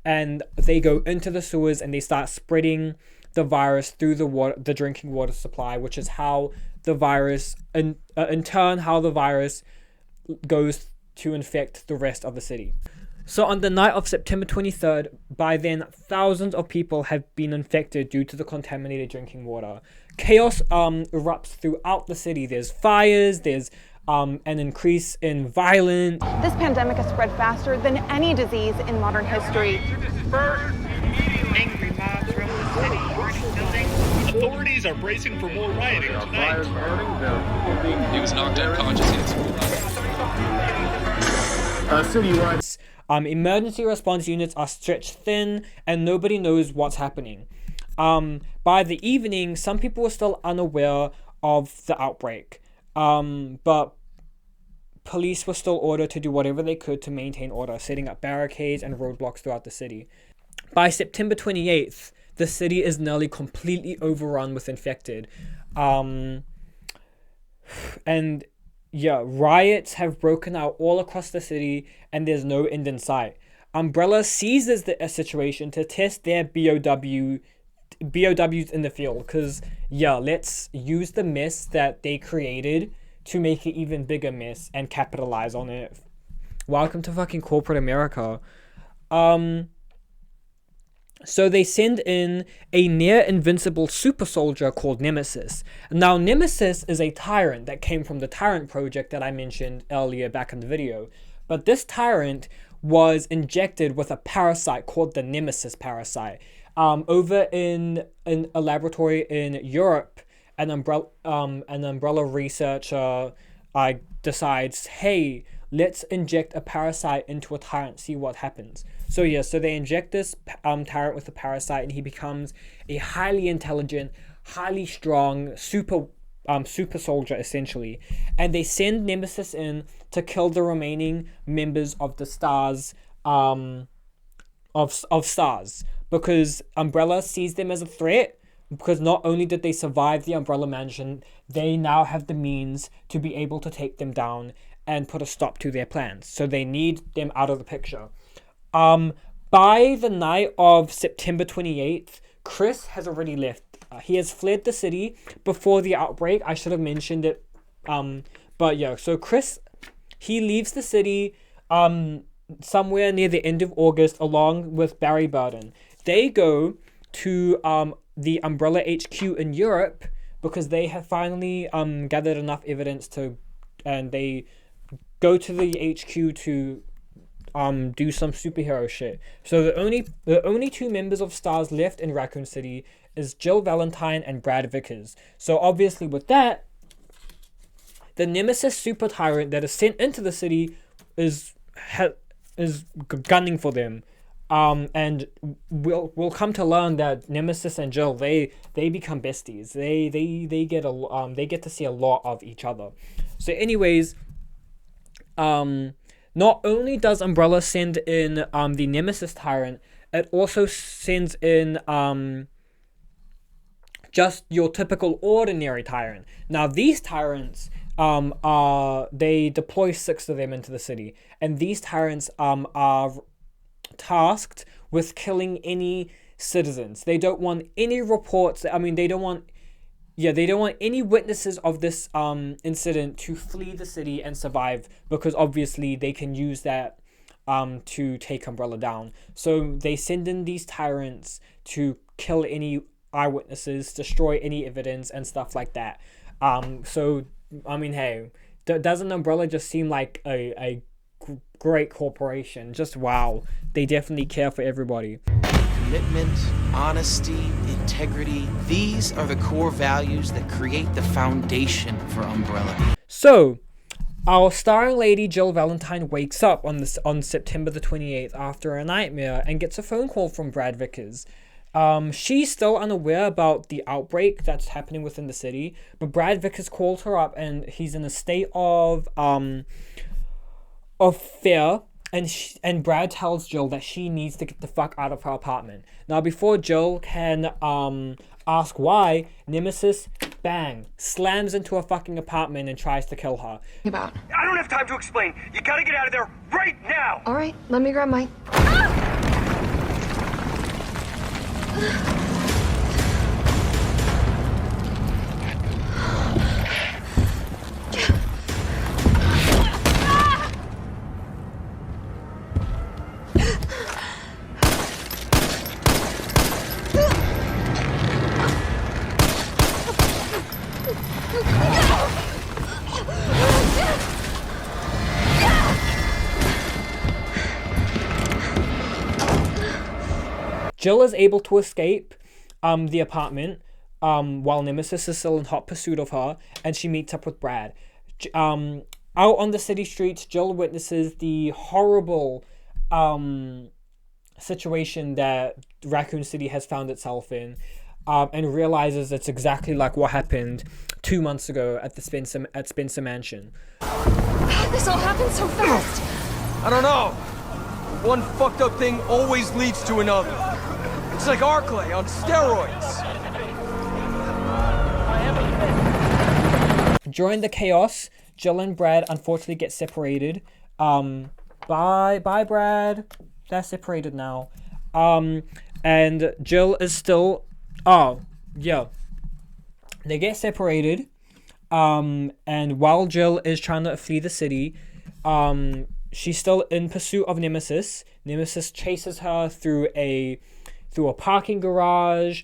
And they go into the sewers and they start spreading the virus through the drinking water supply, which is how the virus, in turn, how the virus goes to infect the rest of the city. So on the night of September 23rd, by then, thousands of people have been infected due to the contaminated drinking water. Chaos erupts throughout the city. There's fires, there's an increase in violence. This pandemic has spread faster than any disease in modern history. Angry mobs roam the city, burning buildings. Authorities are bracing for more rioting tonight. He was knocked unconscious. Citywide. Emergency response units are stretched thin and nobody knows what's happening. By the evening, some people were still unaware of the outbreak, but police were still ordered to do whatever they could to maintain order, setting up barricades and roadblocks throughout the city. By September 28th, the city is nearly completely overrun with infected. And yeah, riots have broken out all across the city and there's no end in sight. Umbrella seizes the situation to test their BOWs in the field, because yeah, let's use the mess that they created to make an even bigger mess and capitalize on it. Welcome to fucking corporate America. So they send in a near-invincible super soldier called Nemesis. Now, Nemesis is a tyrant that came from the Tyrant Project that I mentioned earlier back in the video. But this tyrant was injected with a parasite called the Nemesis parasite over in a laboratory in Europe an umbrella researcher decides, hey, let's inject a parasite into a tyrant, see what happens. So yeah, so they inject this tyrant with a parasite, and he becomes a highly intelligent, highly strong, super soldier essentially. And they send Nemesis in to kill the remaining members of the Stars, of Stars, because Umbrella sees them as a threat. Because not only did they survive the Umbrella Mansion, they now have the means to be able to take them down and put a stop to their plans. So they need them out of the picture. By the night of September 28th, Chris has already left. He has fled the city before the outbreak. I should have mentioned it. But yeah, so Chris, he leaves the city somewhere near the end of August along with Barry Burden. They go to the Umbrella HQ in Europe because they have finally gathered enough evidence and they go to the HQ to do some superhero shit. So the only two members of Stars left in Raccoon City is Jill Valentine and Brad Vickers. So obviously with that, the Nemesis super tyrant that is sent into the city is gunning for them. And we'll come to learn that Nemesis and Jill, they become besties. They get to see a lot of each other. So anyways, not only does Umbrella send in the Nemesis tyrant, it also sends in just your typical ordinary tyrant. Now these tyrants they deploy 6 of them into the city, and these tyrants are tasked with killing any citizens. They don't want any reports. I mean, they don't want any witnesses of this incident to flee the city and survive, because obviously they can use that to take Umbrella down. So they send in these tyrants to kill any eyewitnesses, destroy any evidence, and stuff like that. So I mean, hey, doesn't Umbrella just seem like a great corporation? Just wow, they definitely care for everybody. Commitment, honesty, integrity, these are the core values that create the foundation for Umbrella. So our starring lady Jill Valentine wakes up on September the 28th after a nightmare and gets a phone call from Brad Vickers. She's still unaware about the outbreak that's happening within the city, but Brad Vickers calls her up and he's in a state of fear, and Brad tells Jill that she needs to get the fuck out of her apartment. Now before Jill can ask why, Nemesis, bang, slams into her fucking apartment and tries to kill her. I don't have time to explain. You gotta get out of there right now! Alright, let me grab my... Jill is able to escape the apartment while Nemesis is still in hot pursuit of her, and she meets up with Brad. Out on the city streets, Jill witnesses the horrible situation that Raccoon City has found itself in, and realizes it's exactly like what happened 2 months ago at the Spencer Mansion. This all happened so fast! I don't know. One fucked up thing always leads to another. It's like Arclay on steroids. During the chaos, Jill and Brad unfortunately get separated. Bye, Brad. They're separated now. And Jill is still... Oh, yeah. They get separated. And while Jill is trying to flee the city, she's still in pursuit of Nemesis. Nemesis chases her through a parking garage.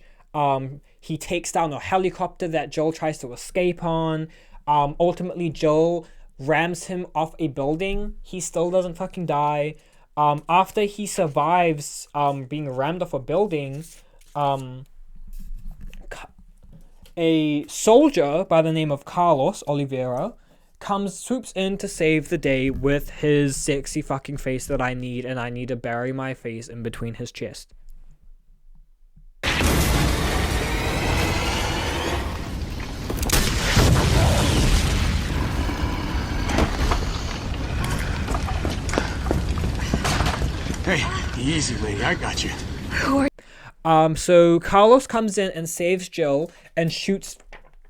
He takes down a helicopter that Jill tries to escape on. Ultimately, Jill rams him off a building. He still doesn't fucking die. After he survives being rammed off a building, a soldier by the name of Carlos Oliveira swoops in to save the day with his sexy fucking face that I need, and I need to bury my face in between his chest. Hey, easy, lady. I got you. So Carlos comes in and saves Jill and shoots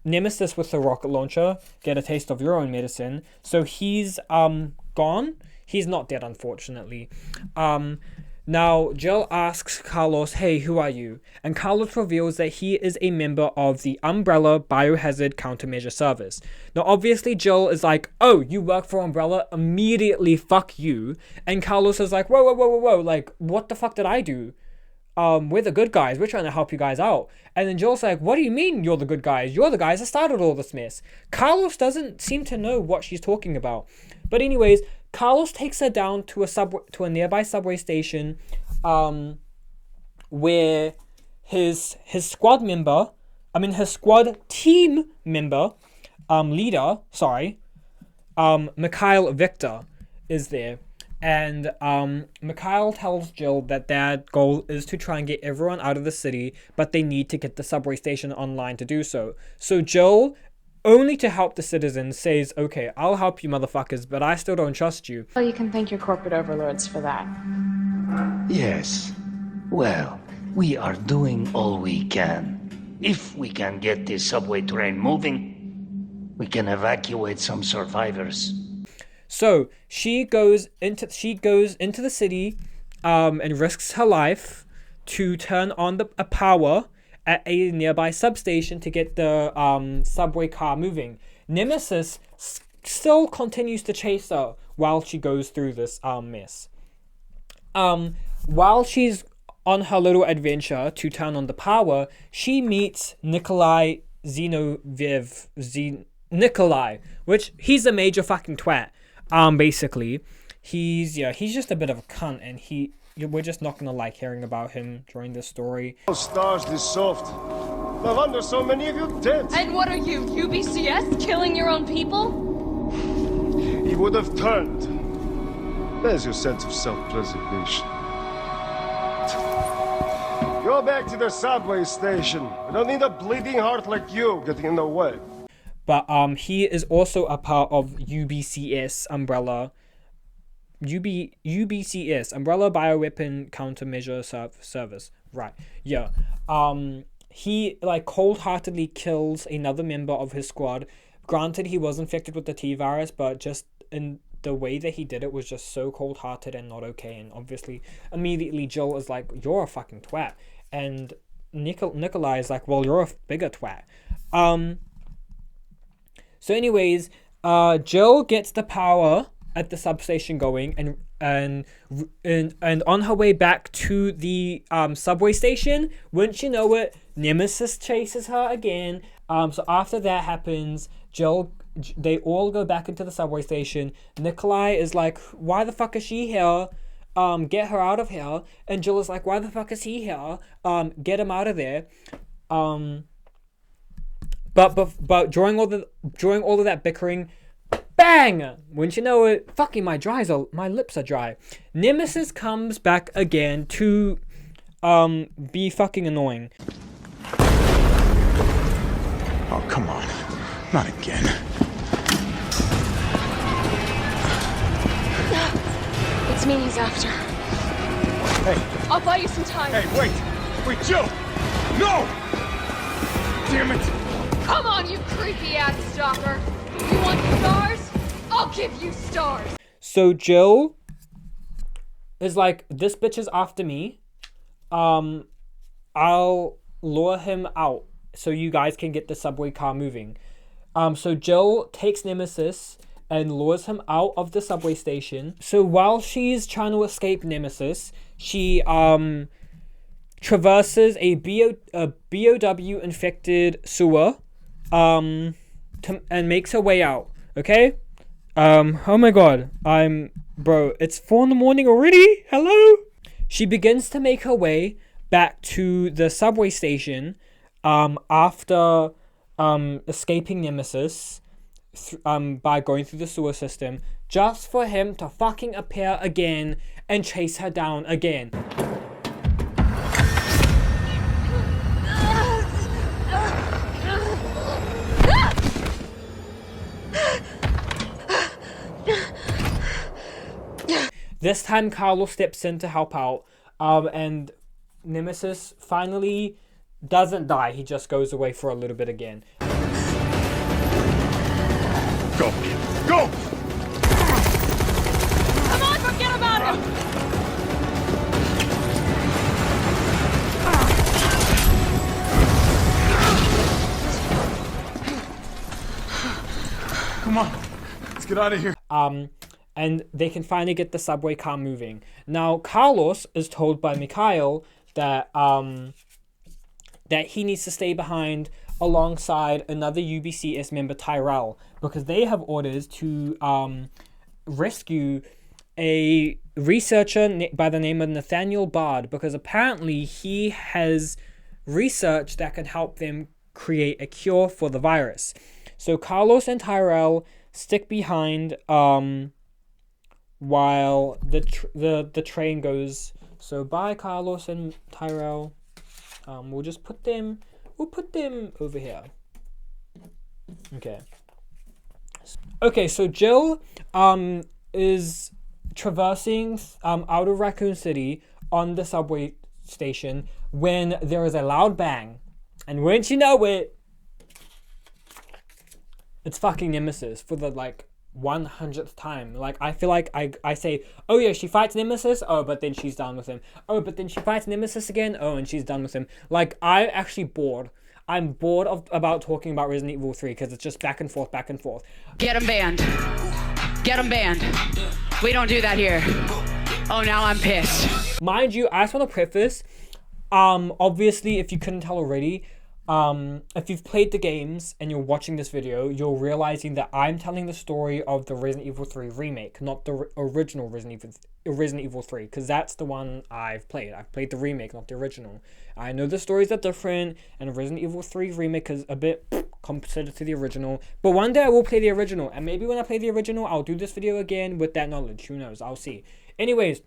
Nemesis with the rocket launcher. Get a taste of your own medicine. So he's gone. He's not dead, unfortunately. Now Jill asks Carlos, "Hey, who are you?" And Carlos reveals that he is a member of the Umbrella Biohazard Countermeasure Service. Now obviously Jill is like, "Oh, you work for Umbrella? Immediately fuck you." And Carlos is like, whoa, like, what the fuck did I do? We're the good guys. We're trying to help you guys out. And then Jill's like, what do you mean you're the good guys? You're the guys that started all this mess. Carlos doesn't seem to know what she's talking about. But anyways, Carlos takes her down to a nearby subway station, where his squad team member, leader, Mikhail Victor is there. And Mikhail tells Jill that their goal is to try and get everyone out of the city, but they need to get the subway station online to do so. So Jill, only to help the citizens, says, "Okay, I'll help you motherfuckers, but I still don't trust you." Well, you can thank your corporate overlords for that. Yes. Well, we are doing all we can. If we can get this subway train moving, we can evacuate some survivors. So she goes into the city, and risks her life to turn on a power at a nearby substation to get the subway car moving. Nemesis still continues to chase her while she goes through this mess. While she's on her little adventure to turn on the power, she meets Nikolai, which he's a major fucking twat. Basically, he's just a bit of a cunt, and we're just not gonna like hearing about him during this story. Oh, stars this soft. No wonder so many of you dead. And what are you, UBCS, killing your own people? He would have turned. There's your sense of self-preservation. Go back to the subway station. I don't need a bleeding heart like you getting in the way. But he is also a part of UBCS Umbrella. UBCS Umbrella Bioweapon Countermeasure Service. Right. Yeah. He cold-heartedly kills another member of his squad. Granted, he was infected with the T-virus, but just in the way that he did it was just so cold-hearted and not okay. And obviously, immediately Jill is like, "You're a fucking twat," and Nikolai is like, "Well, you're a bigger twat." So anyways, Jill gets the power at the substation going, and on her way back to the subway station, wouldn't you know it, Nemesis chases her again. So after that happens, they all go back into the subway station. Nikolai is like, "Why the fuck is she here? Get her out of here." And Jill is like, "Why the fuck is he here? Get him out of there." But during all of that bickering, bang! Wouldn't you know it, fucking my lips are dry. Nemesis comes back again to be fucking annoying. Oh, come on. Not again. It's me he's after. Hey. I'll buy you some time. Hey, wait! Wait, Jill! No! Damn it! Come on, you creepy-ass stalker! You want stars? I'll give you stars! So Jill is like, "This bitch is after me. I'll lure him out so you guys can get the subway car moving." So Jill takes Nemesis and lures him out of the subway station. So while she's trying to escape Nemesis, she traverses a BOW infected sewer and makes her way out. Okay? Oh my god. Bro, it's 4 in the morning already? Hello? She begins to make her way back to the subway station after escaping Nemesis by going through the sewer system, just for him to fucking appear again and chase her down again. This time Carlos steps in to help out, and Nemesis finally doesn't die. He just goes away for a little bit again. Go! Go! Come on, forget about him! Come on, let's get out of here. And they can finally get the subway car moving. Now, Carlos is told by Mikhail that that he needs to stay behind alongside another UBCS member, Tyrell, because they have orders to rescue a researcher by the name of Nathaniel Bard, because apparently he has research that can help them create a cure for the virus. So Carlos and Tyrell stick behind while the train goes. So bye, Carlos and Tyrell. We'll put them over here. Okay, so Jill is traversing out of Raccoon City on the subway station when there is a loud bang, and wouldn't you know it, it's fucking Nemesis for the 100th time. I feel like I say, oh yeah, she fights Nemesis, oh, but then she's done with him. Oh, but then she fights Nemesis again, oh, and she's done with him. I'm actually bored. I'm bored about talking about Resident Evil 3 because it's just back and forth, back and forth. Get him banned. Get him banned. We don't do that here. Oh, now I'm pissed. Mind you, I just want to preface, obviously, if you couldn't tell already, if you've played the games and you're watching this video, you're realizing that I'm telling the story of the Resident Evil 3 remake, not the original Resident Evil 3, because that's the one I've played. I've played the remake, not the original. I know the stories are different, and Resident Evil 3 remake is a bit compensated to the original, but one day I will play the original, and maybe when I play the original, I'll do this video again with that knowledge. Who knows? I'll see. Anyways,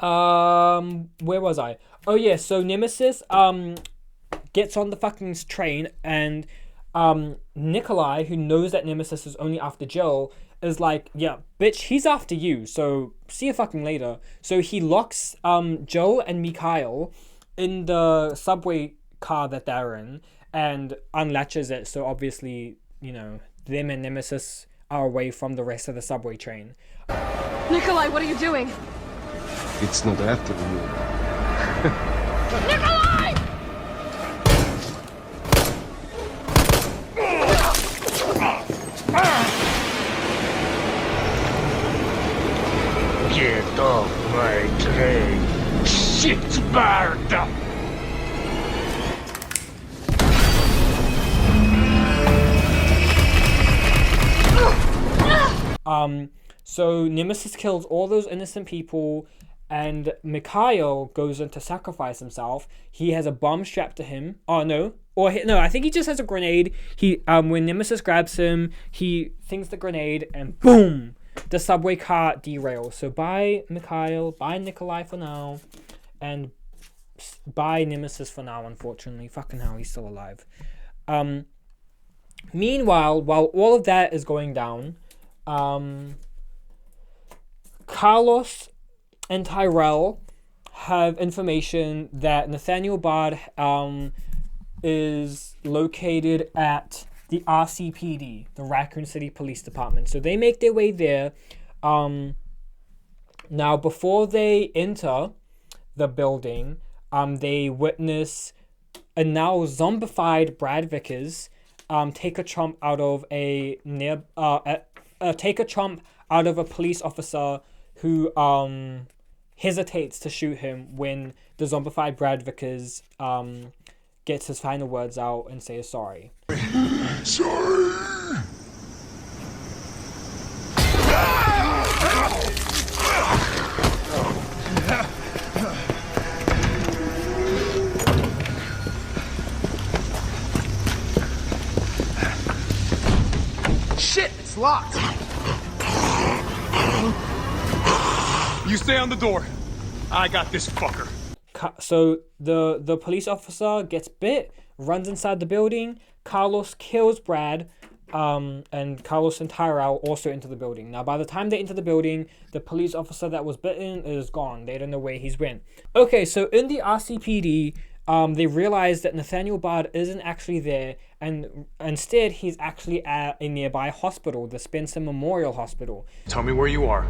where was I? Oh yeah, so Nemesis, gets on the fucking train, and Nikolai, who knows that Nemesis is only after Jill, is like, yeah, bitch, he's after you, so see you fucking later. So he locks Jill and Mikhail in the subway car that they're in and unlatches it, so obviously, you know, them and Nemesis are away from the rest of the subway train. Nikolai, what are you doing? It's not after you. Nikolai! Get off my train, shitbird! So Nemesis kills all those innocent people, and Mikhail goes in to sacrifice himself. He has a bomb strapped to him. Oh no. No, I think he just has a grenade. When Nemesis grabs him, he thinks the grenade, and boom! The subway car derails. So bye Mikhail, bye Nikolai for now, and bye Nemesis for now, unfortunately. Fucking hell, he's still alive. Meanwhile, while all of that is going down, Carlos and Tyrell have information that Nathaniel Bard is located at the RCPD, the Raccoon City Police Department. So they make their way there. Now, before they enter the building, they witness a now zombified Brad Vickers take a chomp out of a police officer who hesitates to shoot him when the zombified Brad Vickers gets his final words out and says sorry. Sorry! locked. You stay on the door. I got this fucker. So the police officer gets bit, runs inside the building. Carlos kills Brad, and Carlos and Tyrell also enter the building. Now, by the time they enter the building, the police officer that was bitten is gone. They don't know where he's went. Okay, so in the RCPD, they realize that Nathaniel Bard isn't actually there, and instead he's actually at a nearby hospital, the Spencer Memorial Hospital. Tell me where you are.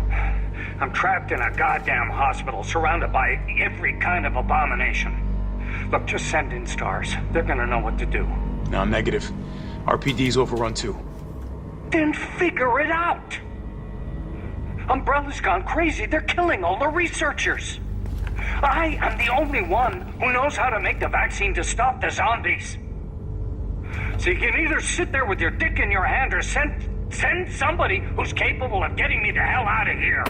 I'm trapped in a goddamn hospital, surrounded by every kind of abomination. Look, just send in stars. They're gonna know what to do. No, I'm negative. RPD's overrun too. Then figure it out! Umbrella's gone crazy. They're killing all the researchers. I am the only one who knows how to make the vaccine to stop the zombies. So you can either sit there with your dick in your hand or send somebody who's capable of getting me the hell out of here.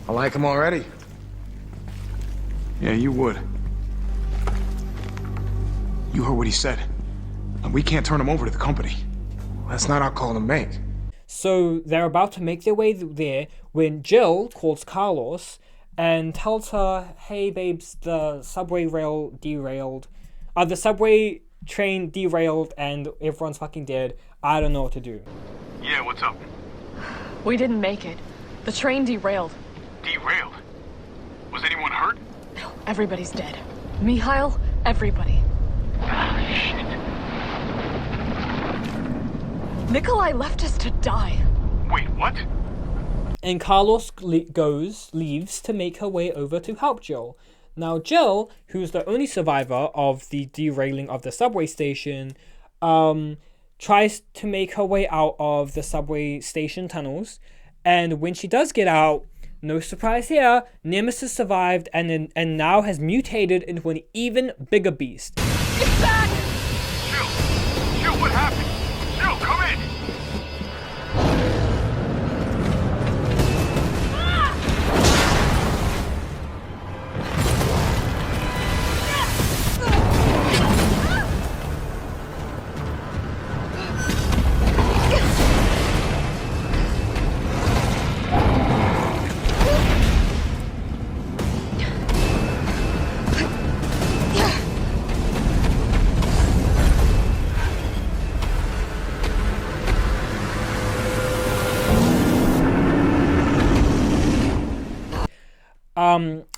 I like him already. Yeah, you would. You heard what he said. And we can't turn him over to the company. That's not our call to make. So they're about to make their way there when Jill calls Carlos and tells her, hey babes, the subway train derailed and everyone's fucking dead. I don't know what to do. Yeah, what's up? We didn't make it. The train derailed. Derailed? Was anyone hurt? No, everybody's dead. Mikhail, everybody. Ah, shit. Nikolai left us to die. Wait, what? And Carlos leaves to make her way over to help Jill. Now Jill, who's the only survivor of the derailing of the subway station, tries to make her way out of the subway station tunnels. And when she does get out, no surprise here, Nemesis survived and now has mutated into an even bigger beast. It's back! Jill, what happened? Jill, come in!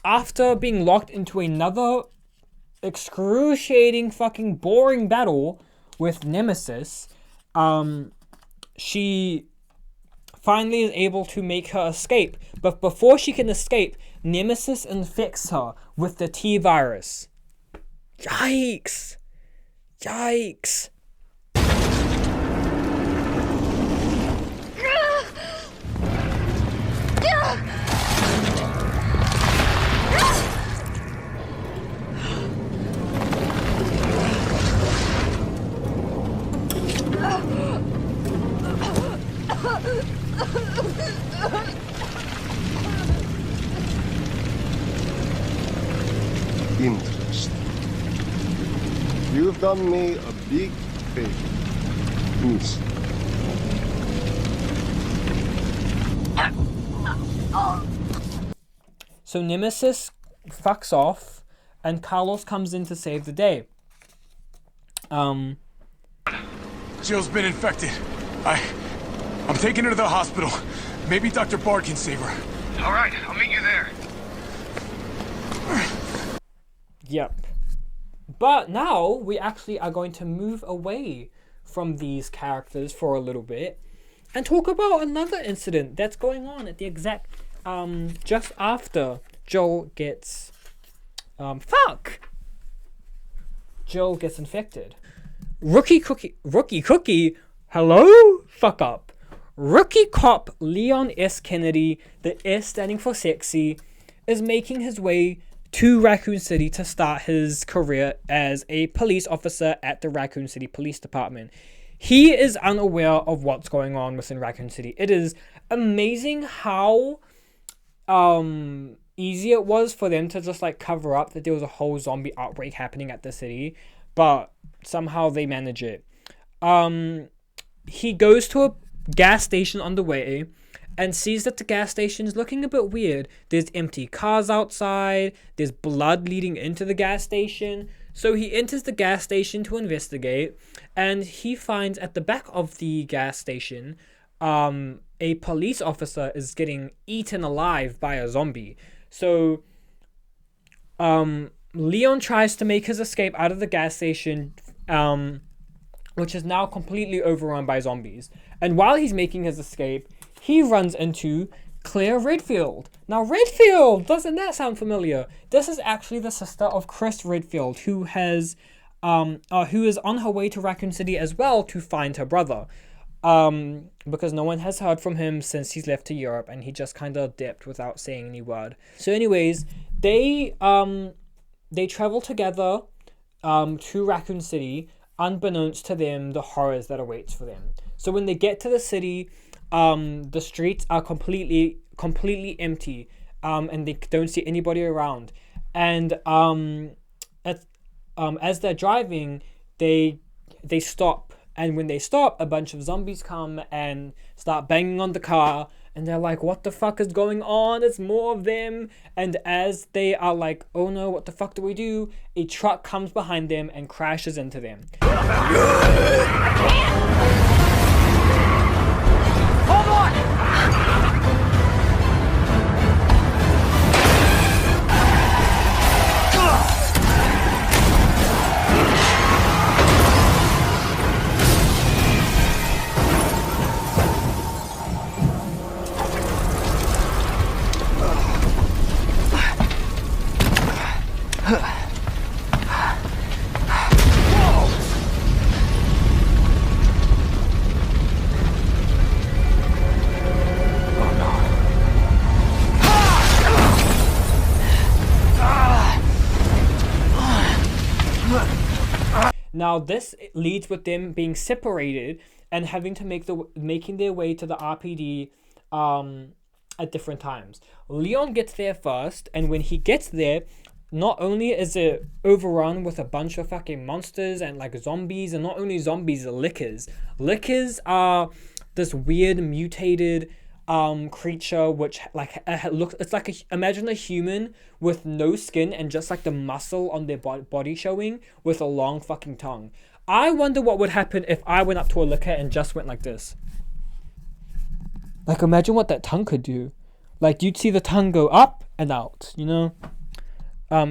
After being locked into another excruciating fucking boring battle with Nemesis, she finally is able to make her escape. But before she can escape, Nemesis infects her with the T-virus. Yikes! Yikes! Interesting. You've done me a big favor, Miss. So Nemesis fucks off, and Carlos comes in to save the day. Jill's been infected. I'm taking her to the hospital. Maybe Dr. Bard can save her. All right, I'll meet you there. Yep. But now we actually are going to move away from these characters for a little bit and talk about another incident that's going on at the exact just after Joel gets Joel gets infected. Rookie Cookie, hello? Fuck up. Rookie cop Leon S. Kennedy, the S standing for sexy, is making his way to Raccoon City to start his career as a police officer at the Raccoon City Police Department. He is unaware of what's going on within Raccoon City. It is amazing how easy it was for them to just like cover up that there was a whole zombie outbreak happening at the city, but somehow they manage it. he goes to a gas station on the way and sees that the gas station is looking a bit weird. There's empty cars outside. There's blood leading into the gas station. So he enters the gas station to investigate, and he finds at the back of the gas station, a police officer is getting eaten alive by a zombie. So, Leon tries to make his escape out of the gas station, which is now completely overrun by zombies. And while he's making his escape, he runs into Claire Redfield. Now, Redfield, doesn't that sound familiar? This is actually the sister of Chris Redfield, who is on her way to Raccoon City as well to find her brother. Because no one has heard from him since he's left to Europe, and he just kind of dipped without saying any word. So, anyways, they travel together to Raccoon City, unbeknownst to them the horrors that awaits for them. So when they get to the city, the streets are completely empty, and they don't see anybody around. And as they're driving, they stop. And when they stop, a bunch of zombies come and start banging on the car. And they're like, what the fuck is going on? It's more of them. And as they are like, oh no, what the fuck do we do? A truck comes behind them and crashes into them. Hold on! Now this leads with them being separated and having to making their way to the RPD at different times. Leon gets there first, and when he gets there, not only is it overrun with a bunch of fucking monsters and like zombies, and not only zombies, lickers. Lickers are this weird mutated creature which like looks, it's like imagine a human with no skin and just like the muscle on their body showing with a long fucking tongue. I wonder what would happen if I went up to a licker and just went like this. Like imagine what that tongue could do. Like you'd see the tongue go up and out, you know?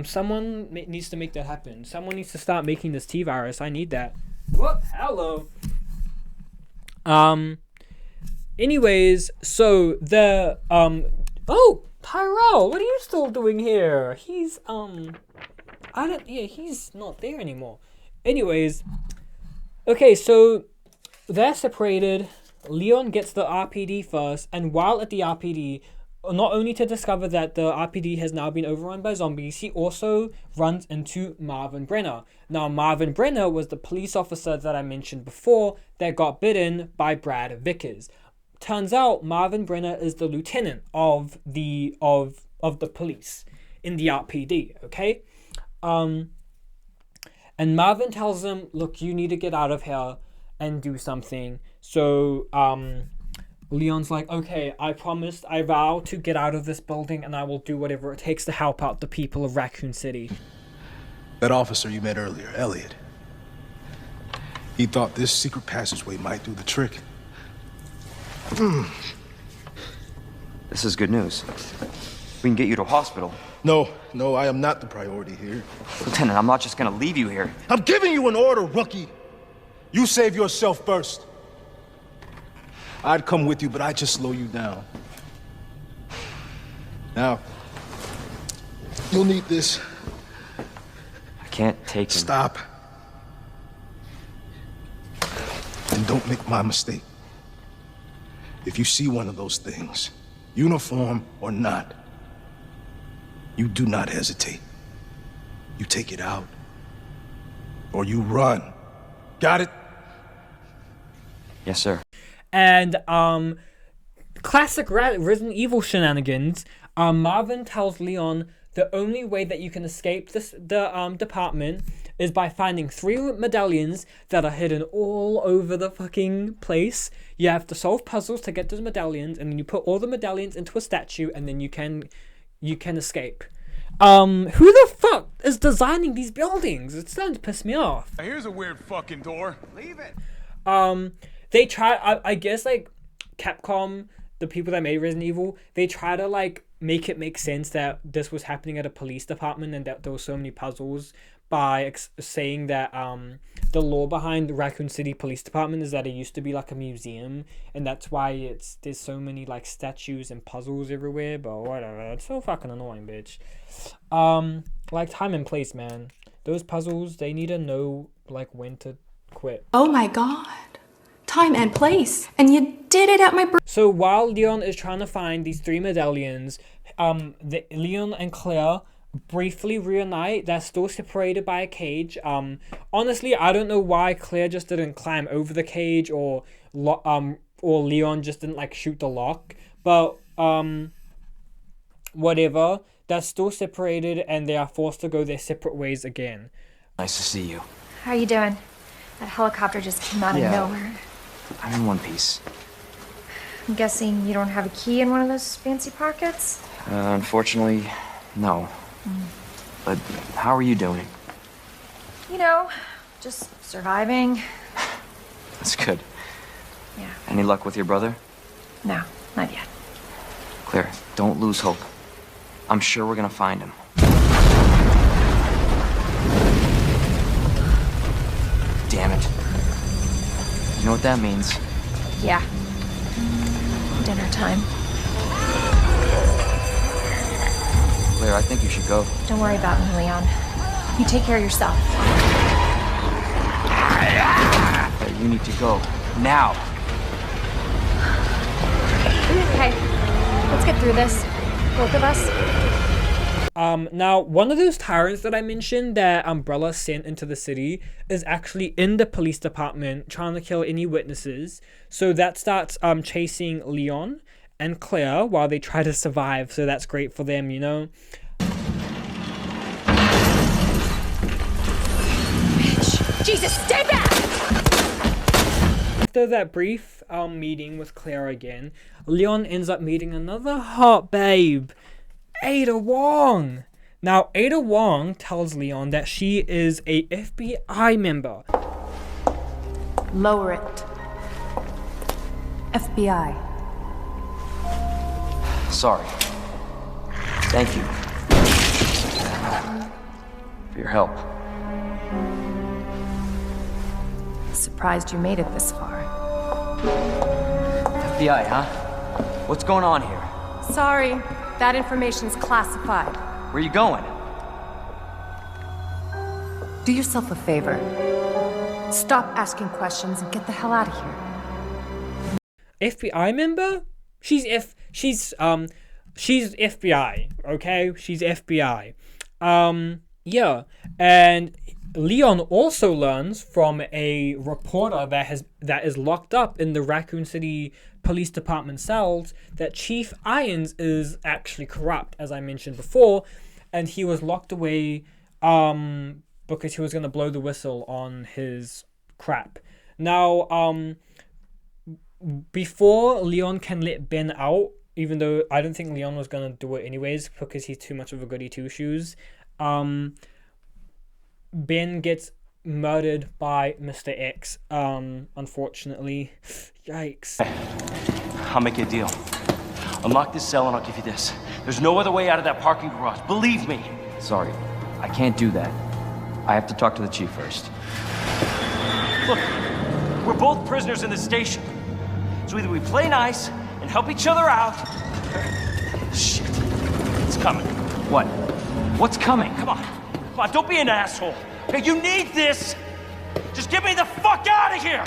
Someone needs to make that happen. Someone needs to start making this T-virus. I need that. What? Hello. Anyways, so the oh, Tyrell, what are you still doing here? He's he's not there anymore. Anyways, okay, so they're separated. Leon gets the RPD first, and while at the RPD, not only to discover that the RPD has now been overrun by zombies, he also runs into Marvin Brenner. Now, Marvin Brenner was the police officer that I mentioned before that got bitten by Brad Vickers. Turns out Marvin Brenner is the lieutenant of the police in the RPD, okay? And Marvin tells him, look, you need to get out of here and do something. So, Leon's like, okay, I promised, I vow to get out of this building and I will do whatever it takes to help out the people of Raccoon City. That officer you met earlier, Elliot, he thought this secret passageway might do the trick. This is good news. We can get you to a hospital. No, I am not the priority here. Lieutenant, I'm not just gonna leave you here. I'm giving you an order, rookie. You save yourself first. I'd come with you, but I'd just slow you down. Now, you'll need this. I can't take him. Stop. And don't make my mistake. If you see one of those things, uniform or not, you do not hesitate. You take it out, or you run. Got it? Yes, sir. And classic Resident Evil shenanigans. Marvin tells Leon the only way that you can escape the department is by finding 3 medallions that are hidden all over the fucking place. You have to solve puzzles to get those medallions, and then you put all the medallions into a statue, and then you can escape. Who the fuck is designing these buildings? It's starting to piss me off. Here's a weird fucking door. Leave it. They try, I guess, like, Capcom, the people that made Resident Evil, they try to, like, make it make sense that this was happening at a police department and that there were so many puzzles by saying that the lore behind the Raccoon City Police Department is that it used to be like a museum, and that's why there's so many like statues and puzzles everywhere. But whatever, it's so fucking annoying, bitch. Like time and place, man. Those puzzles, they need to know like when to quit. Oh my god. Time and place. And you did it at my birthday. So while Leon is trying to find these 3 medallions, Leon and Claire briefly reunite. They're still separated by a cage. Honestly, I don't know why Claire just didn't climb over the cage, or Leon just didn't like shoot the lock. But whatever. They're still separated, and they are forced to go their separate ways again. Nice to see you. How you doing? That helicopter just came out of nowhere. I'm in one piece. I'm guessing you don't have a key in one of those fancy pockets? Unfortunately, no. But how are you doing? You know, just surviving. That's good. Yeah. Any luck with your brother? No, not yet. Claire, don't lose hope. I'm sure we're gonna find him. Damn it. You know what that means? Yeah. Dinner time. Claire, I think you should go. Don't worry about me, Leon. You take care of yourself. Claire, you need to go. Now! Okay, let's get through this. Both of us. Now, one of those tyrants that I mentioned that Umbrella sent into the city is actually in the police department trying to kill any witnesses. So that starts chasing Leon and Claire while they try to survive. So that's great for them, you know. Bitch! Jesus, stay back! After that brief meeting with Claire again, Leon ends up meeting another hot babe, Ada Wong. Now, Ada Wong tells Leon that she is a FBI member. Lower it. FBI. Sorry. Thank you. For your help. Surprised you made it this far. FBI, huh? What's going on here? Sorry, that information's classified. Where are you going? Do yourself a favor. Stop asking questions and get the hell out of here. FBI member? She's FBI, okay? She's FBI. Yeah. And Leon also learns from a reporter that is locked up in the Raccoon City Police Department cells that Chief Irons is actually corrupt, as I mentioned before, and he was locked away because he was going to blow the whistle on his crap. Now, before Leon can let Ben out, even though I don't think Leon was going to do it anyways because he's too much of a goody two-shoes, Ben gets murdered by Mr. X, unfortunately. Yikes. I'll make you a deal. Unlock this cell and I'll give you this. There's no other way out of that parking garage. Believe me. Sorry, I can't do that. I have to talk to the chief first. Look, we're both prisoners in the station. So either we play nice and help each other out. Shit. It's coming. What? What's coming? Come on. Come on, don't be an asshole. Hey, you need this. Just get me the fuck out of here.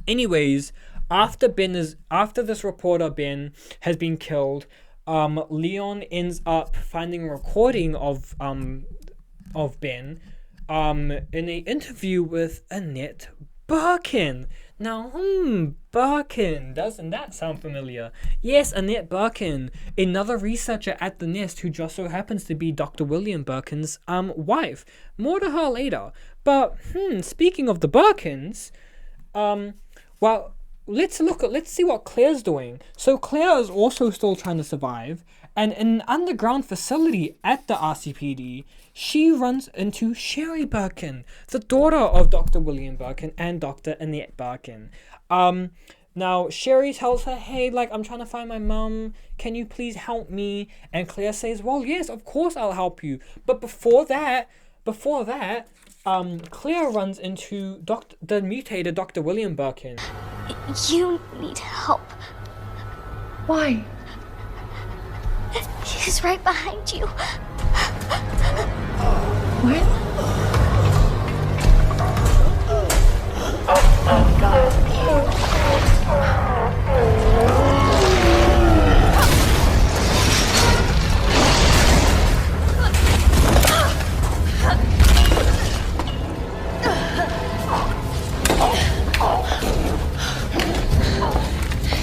Anyways, after this reporter Ben has been killed, Leon ends up finding a recording of Ben in an interview with Annette Birkin. Now, Birkin, doesn't that sound familiar? Yes, Annette Birkin, another researcher at the Nest who just so happens to be Dr. William Birkin's wife. More to her later. But speaking of the Birkins, well, let's see what Claire's doing. So Claire is also still trying to survive, and in an underground facility at the RCPD, she runs into Sherry Birkin, the daughter of Dr. William Birkin and Dr. Annette Birkin. Now Sherry tells her, hey, like, I'm trying to find my mum, can you please help me? And Claire says, well, yes, of course I'll help you. But before that, Claire runs into the mutated Dr. William Birkin. You need help. Why? He's right behind you. What? Oh, God.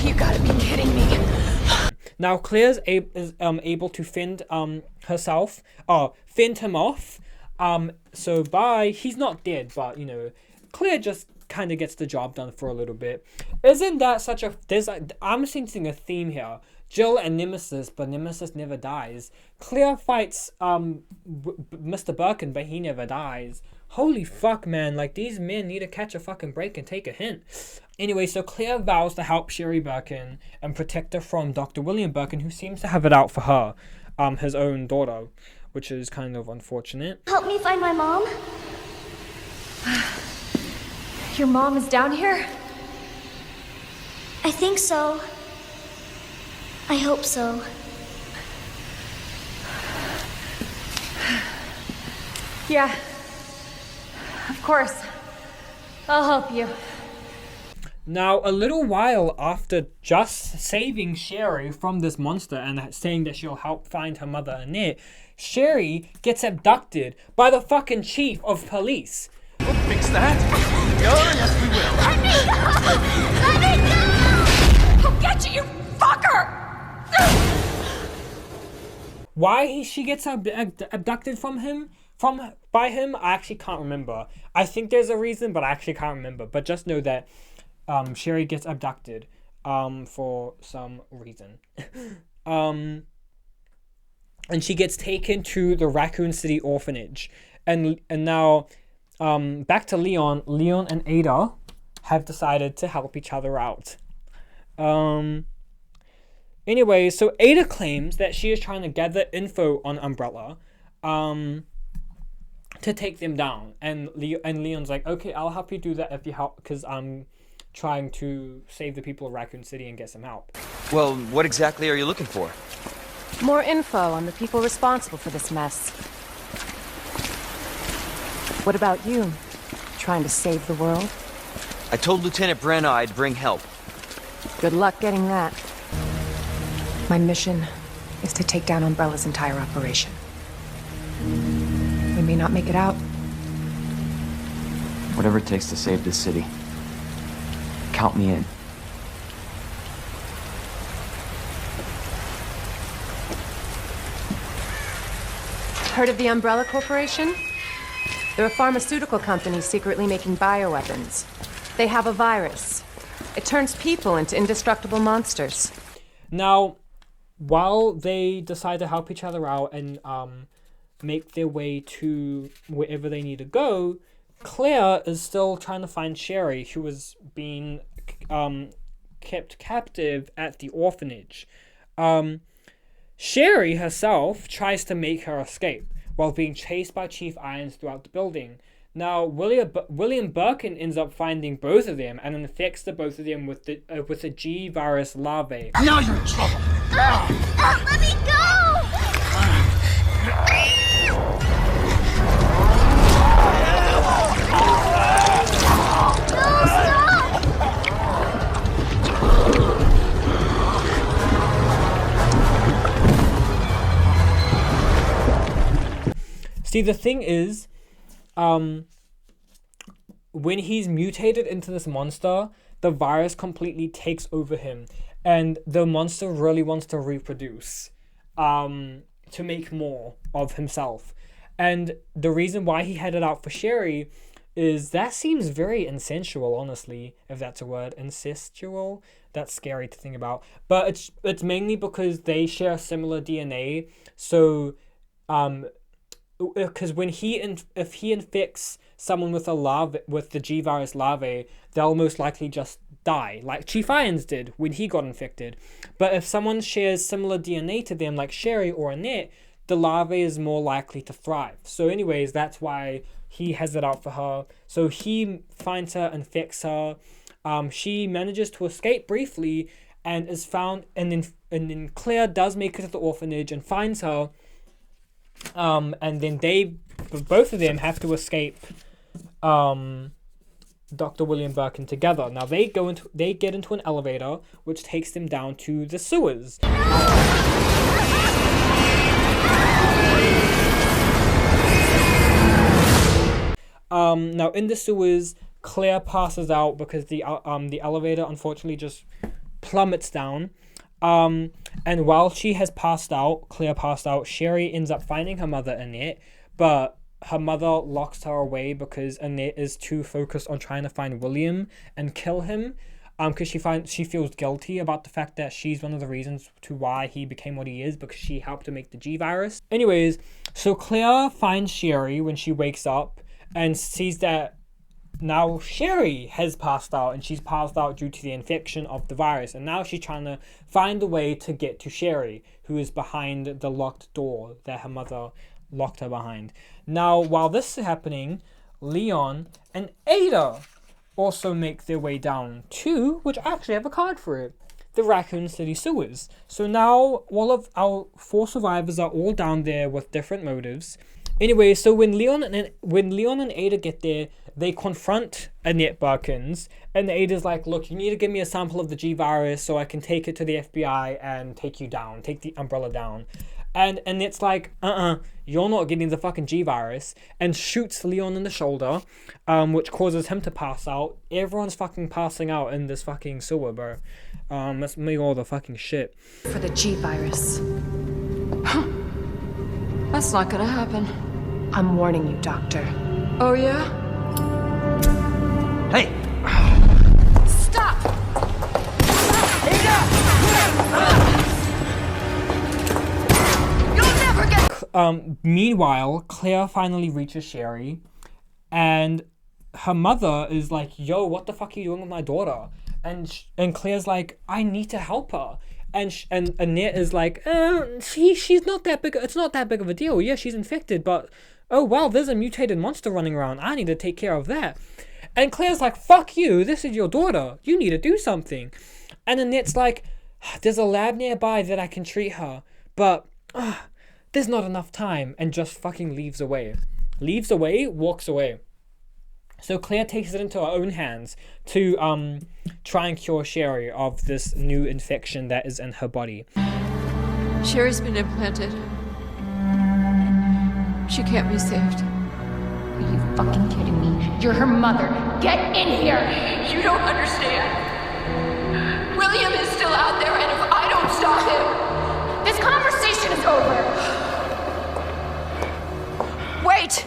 You gotta be kidding me. Now Claire's able to fend him off. So bye. He's not dead, but you know, Claire just kind of gets the job done for a little bit. Isn't that such a? I'm sensing a theme here. Jill and Nemesis, but Nemesis never dies. Claire fights Mr. Birkin, but he never dies. Holy fuck, man, like, these men need to catch a fucking break and take a hint. Anyway, so Claire vows to help Sherry Birkin and protect her from Dr. William Birkin, who seems to have it out for her, his own daughter, which is kind of unfortunate. Help me find my mom? Your mom is down here? I think so. I hope so. Yeah. Of course. I'll help you. Now, a little while after just saving Sherry from this monster and saying that she'll help find her mother Annette, Sherry gets abducted by the fucking chief of police. We'll fix that. Yes, we will. Let me go! I'll get you, you fucker! Why she gets abducted by him, I actually can't remember. I think there's a reason, but I actually can't remember. But just know that Sherry gets abducted for some reason. And she gets taken to the Raccoon City orphanage. And now back to Leon. Leon and Ada have decided to help each other out. Anyway, so Ada claims that she is trying to gather info on Umbrella to take them down. And Leon's like, okay, I'll help you do that if you help, because I'm trying to save the people of Raccoon City and get some help. Well, what exactly are you looking for? More info on the people responsible for this mess. What about you? Trying to save the world? I told Lieutenant Brenna I'd bring help. Good luck getting that. My mission is to take down Umbrella's entire operation. We may not make it out. Whatever it takes to save this city. Count me in. Heard of the Umbrella Corporation? They're a pharmaceutical company secretly making bioweapons. They have a virus. It turns people into indestructible monsters. Now, while they decide to help each other out and make their way to wherever they need to go, Claire is still trying to find Sherry, who was being kept captive at the orphanage. Sherry herself tries to make her escape while being chased by Chief Irons throughout the building. Now, William Birkin ends up finding both of them and infects the both of them with the G virus larvae. Now you're in trouble. Let me go! See, the thing is, when he's mutated into this monster, the virus completely takes over him, and the monster really wants to reproduce, to make more of himself. And the reason why he headed out for Sherry is that seems very incestual, honestly, if that's a word. Incestual? That's scary to think about. But it's mainly because they share similar DNA. So, because if he infects someone with with the G virus larvae, they'll most likely just die, like Chief Irons did when he got infected. But if someone shares similar DNA to them, like Sherry or Annette, the larvae is more likely to thrive. So anyways, that's why he has it out for her. So he finds her, infects her. She manages to escape briefly and is found, and then Claire does make it to the orphanage and finds her. And then both of them have to escape Dr. William Birkin together. Now they get into an elevator which takes them down to the sewers. Now in the sewers, Claire passes out because the elevator unfortunately just plummets down. And while Claire passed out, Sherry ends up finding her mother, Annette, but her mother locks her away because Annette is too focused on trying to find William and kill him, because she feels guilty about the fact that she's one of the reasons to why he became what he is, because she helped to make the G virus. Anyways, so Claire finds Sherry when she wakes up and sees that now Sherry has passed out, and she's passed out due to the infection of the virus, and now she's trying to find a way to get to Sherry, who is behind the locked door that her mother locked her behind. Now, while this is happening, Leon and Ada also make their way down to, which I actually have a card for it, the Raccoon City sewers. So now all of our 4 survivors are all down there with different motives. Anyway, so when Leon and Ada get there, they confront Annette Birkins, and Ada's like, look, you need to give me a sample of the G virus so I can take it to the FBI and take the umbrella down. And it's like, you're not getting the fucking G virus, and shoots Leon in the shoulder, which causes him to pass out. Everyone's fucking passing out in this fucking sewer, bro. Let's make all the fucking shit. For the G virus. That's not gonna happen. I'm warning you, Doctor. Oh, yeah? Hey! Stop! You'll never get... Meanwhile, Claire finally reaches Sherry, and her mother is like, yo, what the fuck are you doing with my daughter? And Claire's like, I need to help her. And Annette is like, she's not that big. It's not that big of a deal. Yeah, she's infected, but oh well, there's a mutated monster running around. I need to take care of that. And Claire's like, fuck you. This is your daughter. You need to do something. And Annette's like, there's a lab nearby that I can treat her, but there's not enough time. And just fucking leaves away, walks away. So Claire takes it into her own hands to try and cure Sherry of this new infection that is in her body. Sherry's been implanted. She can't be saved. Are you fucking kidding me? You're her mother. Get in here! You don't understand. William is still out there, and if I don't stop him... This conversation is over! Wait!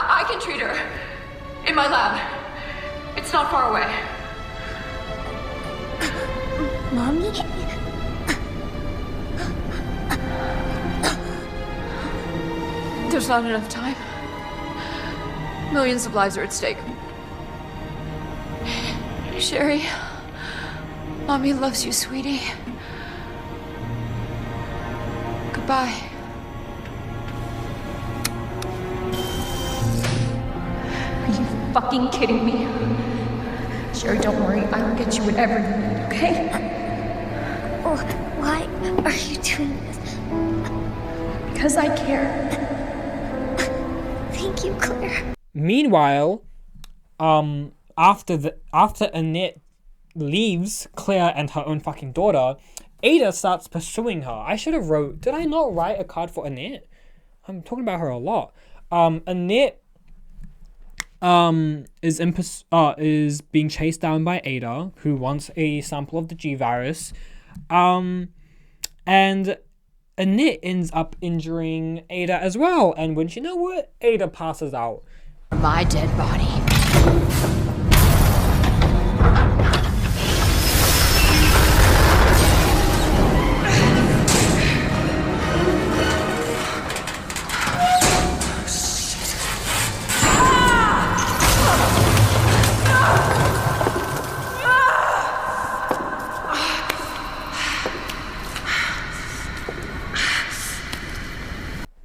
I can treat her. In my lab. It's not far away. Mommy? There's not enough time. Millions of lives are at stake. Sherry, Mommy loves you, sweetie. Goodbye. Are you fucking kidding me? Sherry, don't worry. I will get you whatever you need, okay? Why are you doing this? Because I care. Thank you, Claire. Meanwhile, after Annette leaves Claire and her own fucking daughter, Ada starts pursuing her. I should have wrote. Did I not write a card for Annette? I'm talking about her a lot. Annette is being chased down by Ada, who wants a sample of the G virus. And Annette ends up injuring Ada as well. And when you know what, Ada passes out. My dead body.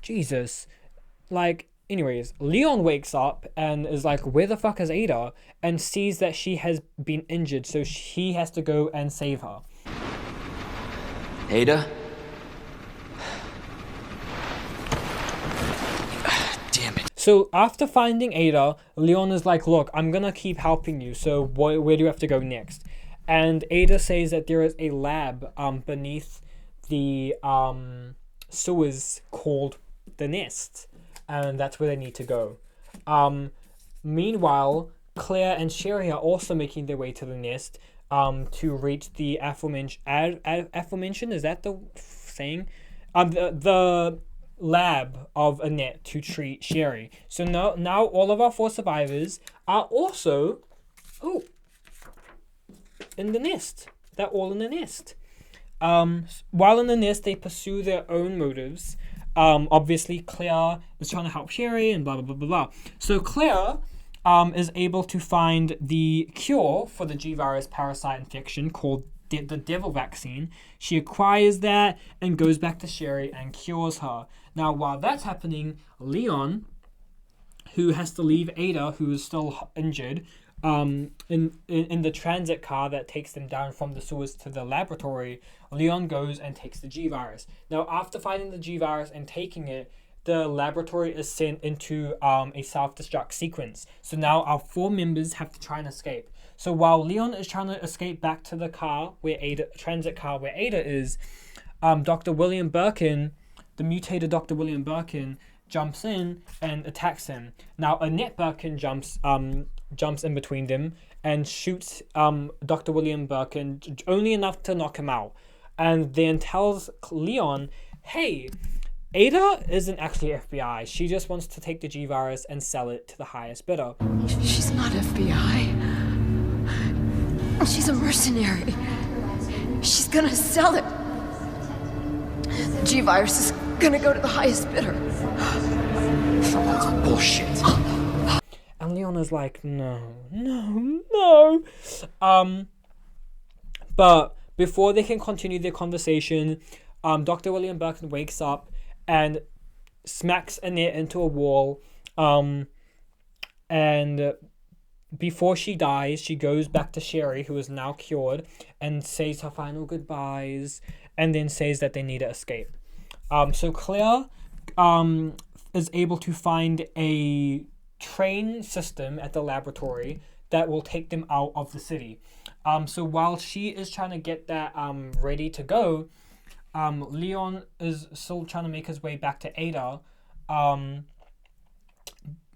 Jesus. Like, anyways, Leon wakes up and is like, where the fuck is Ada? And sees that she has been injured, so he has to go and save her. Ada? Damn it. So after finding Ada, Leon is like, look, I'm gonna keep helping you, so where do you have to go next? And Ada says that there is a lab beneath the sewers called the Nest, and that's where they need to go. Meanwhile, Claire and Sherry are also making their way to the Nest to reach the aforementioned, is that the saying? The lab of Annette to treat Sherry. So now all of our 4 survivors are also in the nest. They're all in the nest. While in the nest, they pursue their own motives. Obviously, Claire is trying to help Sherry and blah, blah, blah, blah, blah. So Claire is able to find the cure for the G-virus parasite infection called the devil vaccine. She acquires that and goes back to Sherry and cures her. Now, while that's happening, Leon, who has to leave Ada, who is still injured, in the transit car that takes them down from the sewers to the laboratory, Leon goes and takes the G-virus. Now, after finding the G-virus and taking it, the laboratory is sent into a self-destruct sequence. So now our 4 members have to try and escape. So while Leon is trying to escape back to the car where transit car where Ada is, Dr. William Birkin, the mutated Dr. William Birkin, jumps in and attacks him. Now Annette Birkin jumps in between them and shoots Dr. William Birkin only enough to knock him out, and then tells Leon, hey, Ada isn't actually FBI. She just wants to take the G-virus and sell it to the highest bidder. She's not FBI. She's a mercenary. She's gonna sell it. The G-virus is gonna go to the highest bidder. That's bullshit. And Leon is like, no. But before they can continue their conversation, Dr. William Birkin wakes up and smacks Annette into a wall. And before she dies, she goes back to Sherry, who is now cured, and says her final goodbyes, and then says that they need to escape. So Claire is able to find a train system at the laboratory that will take them out of the city. So while she is trying to get that ready to go, Leon is still trying to make his way back to Ada,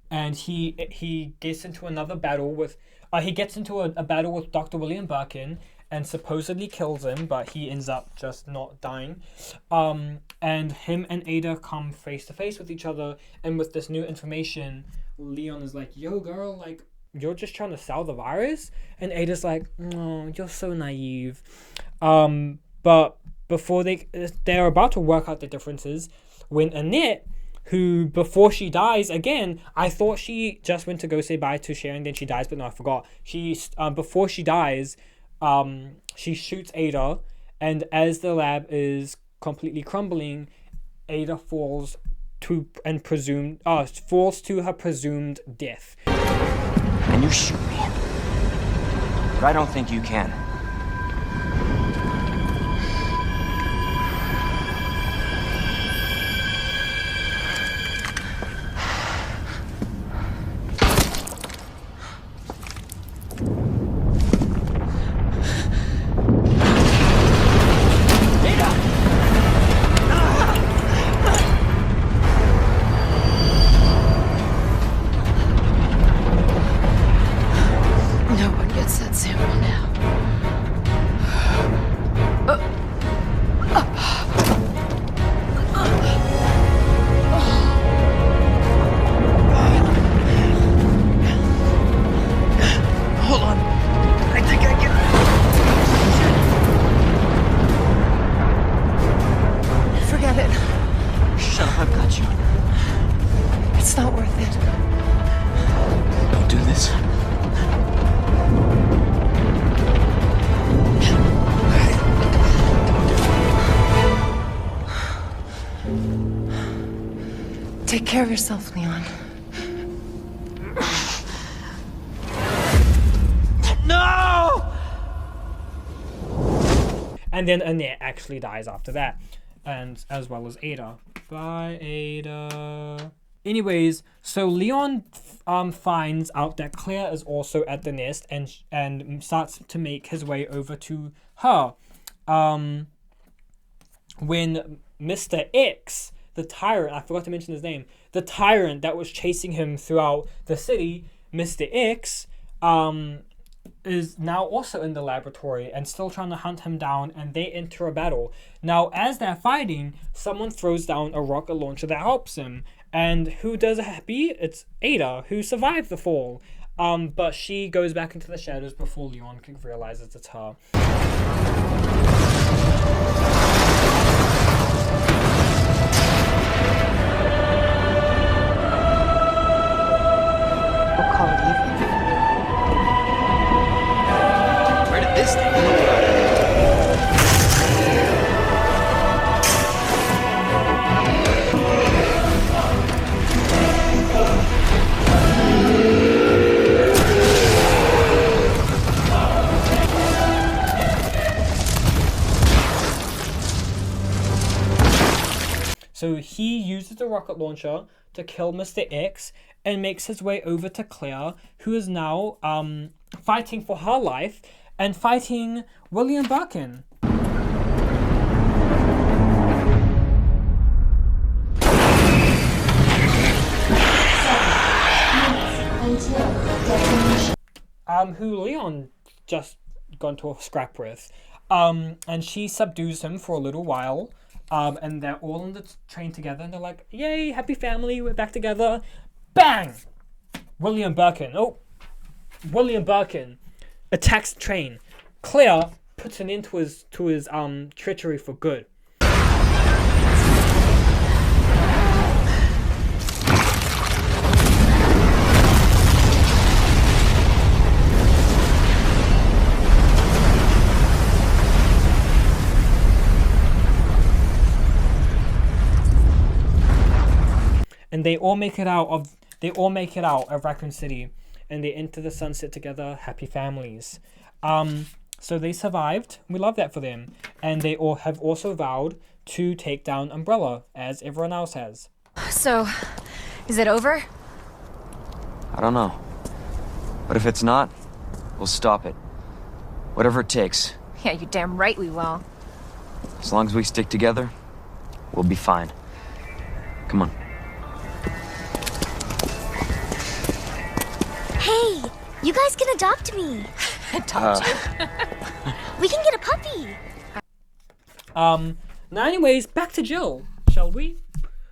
and he gets into another battle with a battle with Dr. William Birkin and supposedly kills him, but he ends up just not dying. And him and Ada come face to face with each other, and with this new information, Leon is like, yo girl, like, you're just trying to sell the virus? And Ada's like, oh, you're so naive. But before they're about to work out the differences, when Annette, who before she dies, again, I thought she just went to go say bye to Sharon, then she dies, but no, I forgot. Before she dies, she shoots Ada, and as the lab is completely crumbling, Ada falls to her presumed death. Can you shoot me? But I don't think you can. Take care of yourself, Leon. No! And then Annette actually dies after that, and as well as Ada. Bye, Ada. Anyways, so Leon finds out that Claire is also at the nest and starts to make his way over to her. When Mr. X, the tyrant, I forgot to mention his name, the tyrant that was chasing him throughout the city, Mr. X, is now also in the laboratory and still trying to hunt him down, and they enter a battle. Now, as they're fighting, someone throws down a rocket launcher that helps him. And who does it be? It's Ada, who survived the fall. But she goes back into the shadows before Leon realizes it's her. We'll call it even. Where did this thing come from? So he uses the rocket launcher to kill Mr. X and makes his way over to Claire, who is now fighting for her life and fighting William Birkin. Who Leon just got into a scrap with. And she subdues him for a little while. And they're all on the train together, and they're like, yay, happy family, we're back together. Bang! William Birkin attacks the train. Claire puts an end to his treachery for good. And they all make it out of Raccoon City, and they enter the sunset together, happy families. So they survived. We love that for them, and they all have also vowed to take down Umbrella, as everyone else has. So, is it over? I don't know. But if it's not, we'll stop it. Whatever it takes. Yeah, you're damn right we will. As long as we stick together, we'll be fine. Come on. Hey, you guys can adopt me. Adopt you? We can get a puppy. Now anyways, back to Jill, shall we?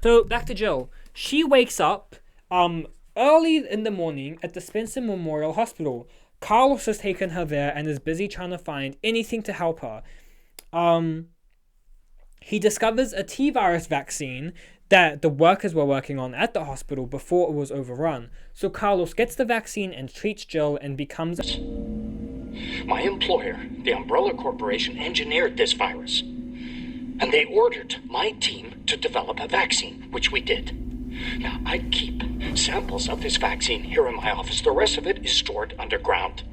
So, back to Jill. She wakes up, early in the morning at the Spencer Memorial Hospital. Carlos has taken her there and is busy trying to find anything to help her. He discovers a T-virus vaccine that the workers were working on at the hospital before it was overrun. So Carlos gets the vaccine and treats Jill and becomes... My employer, the Umbrella Corporation, engineered this virus. And they ordered my team to develop a vaccine, which we did. Now, I keep samples of this vaccine here in my office. The rest of it is stored underground.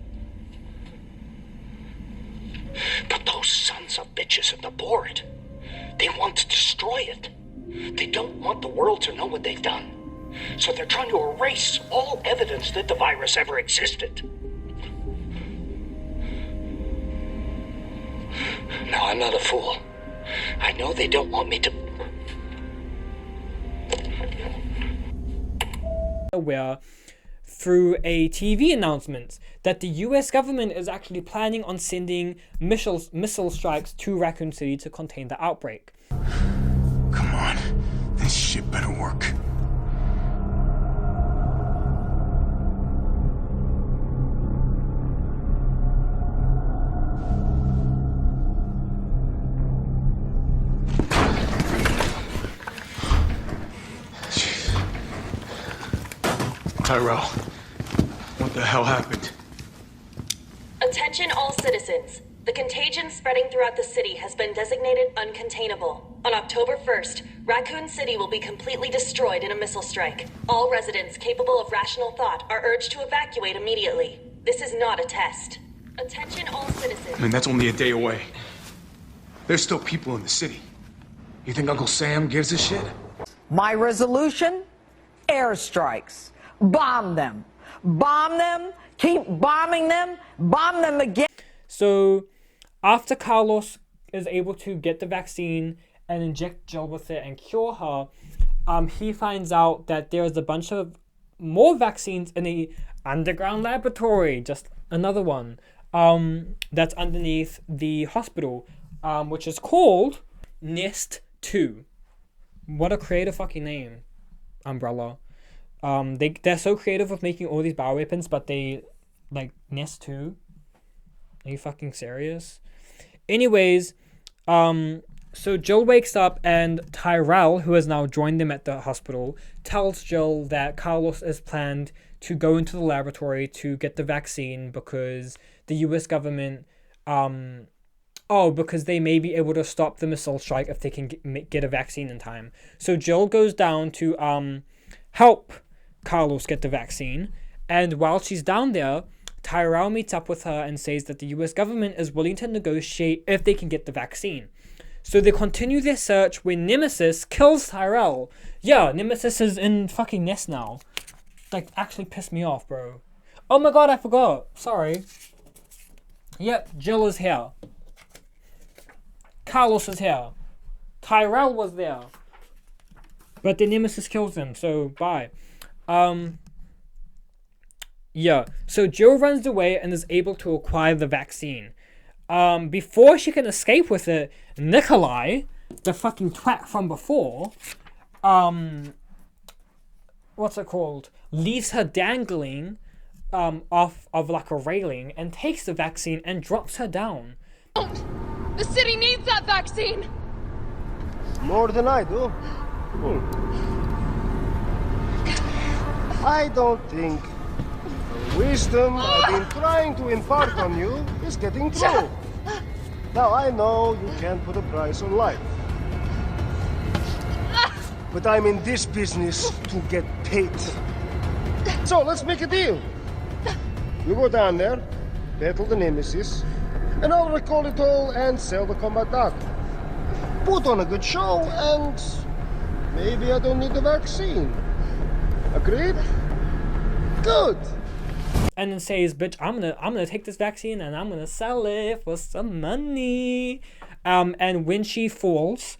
But those sons of bitches at the board, they want to destroy it. They don't want the world to know what they've done. So they're trying to erase all evidence that the virus ever existed. Now, I'm not a fool. I know they don't want me to... Aware through a TV announcement that the US government is actually planning on sending missile strikes to Raccoon City to contain the outbreak. Come on, this shit better work. Tyrell, what the hell happened? Attention all citizens. The contagion spreading throughout the city has been designated uncontainable. On October 1st, Raccoon City will be completely destroyed in a missile strike. All residents capable of rational thought are urged to evacuate immediately. This is not a test. Attention all citizens. I mean, that's only a day away. There's still people in the city. You think Uncle Sam gives a shit? My resolution? Airstrikes. Bomb them. Bomb them. Keep bombing them. Bomb them again. So, after Carlos is able to get the vaccine and inject Jill with it and cure her, he finds out that there's a bunch of more vaccines in the underground laboratory. Just another one. That's underneath the hospital, which is called Nest 2. What a creative fucking name, Umbrella. They're so creative with making all these bioweapons, but they, like, Nest 2? Are you fucking serious? Anyways, so Jill wakes up and Tyrell, who has now joined them at the hospital, tells Jill that Carlos is planned to go into the laboratory to get the vaccine because the US government, because they may be able to stop the missile strike if they can get a vaccine in time. So Jill goes down to help Carlos get the vaccine, and while she's down there, Tyrell meets up with her and says that the US government is willing to negotiate if they can get the vaccine. So they continue their search when Nemesis kills Tyrell. Yeah, Nemesis is in fucking Nest now. Like, actually pissed me off, bro. Oh my god, I forgot. Sorry. Yep, Jill is here. Carlos is here. Tyrell was there. But the Nemesis kills him, so bye. Yeah, so Jill runs away and is able to acquire the vaccine. Before she can escape with it, Nikolai, the fucking twat from before, what's it called? Leaves her dangling off of like a railing and takes the vaccine and drops her down. The city needs that vaccine! More than I do. I don't think the wisdom I've been trying to impart on you is getting through. Now, I know you can't put a price on life. But I'm in this business to get paid. So, let's make a deal. You go down there, battle the Nemesis, and I'll recall it all and sell the combat dog. Put on a good show, and maybe I don't need the vaccine. Agreed? Good. And then says, bitch, I'm gonna take this vaccine and I'm gonna sell it for some money. And when she falls,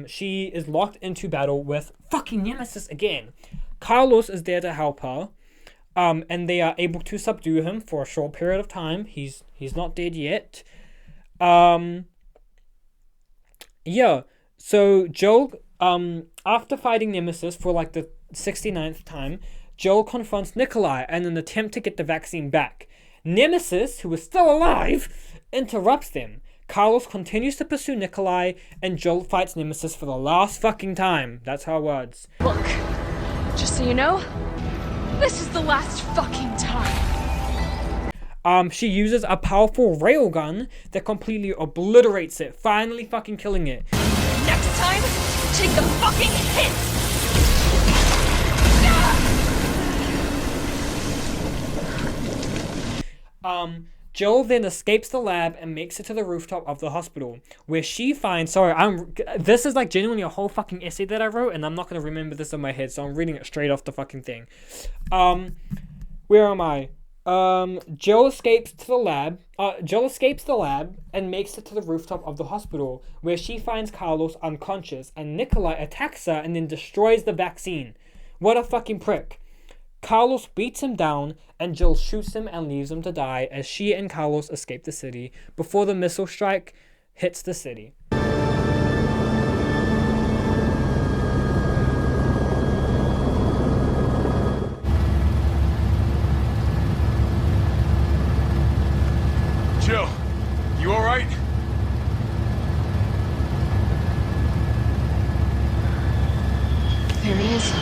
she is locked into battle with fucking Nemesis again. Carlos is there to help her. And they are able to subdue him for a short period of time. He's not dead yet. Yeah. So Jill, after fighting Nemesis for like the 69th time, Jill confronts Nikolai in an attempt to get the vaccine back. Nemesis, who is still alive, interrupts them. Carlos continues to pursue Nikolai, and Jill fights Nemesis for the last fucking time. That's her words. Look, just so you know, this is the last fucking time. She uses a powerful railgun that completely obliterates it, finally fucking killing it. Next time, take the fucking hit! Jill then escapes the lab and makes it to the rooftop of the hospital, where she finds... this is like genuinely a whole fucking essay that I wrote, and I'm not going to remember this in my head, so I'm reading it straight off the fucking thing. Where am I? Jill escapes the lab and makes it to the rooftop of the hospital, where she finds Carlos unconscious, and Nikolai attacks her and then destroys the vaccine. What a fucking prick. Carlos beats him down, and Jill shoots him and leaves him to die as she and Carlos escape the city before the missile strike hits the city. Jill, you alright? There he is.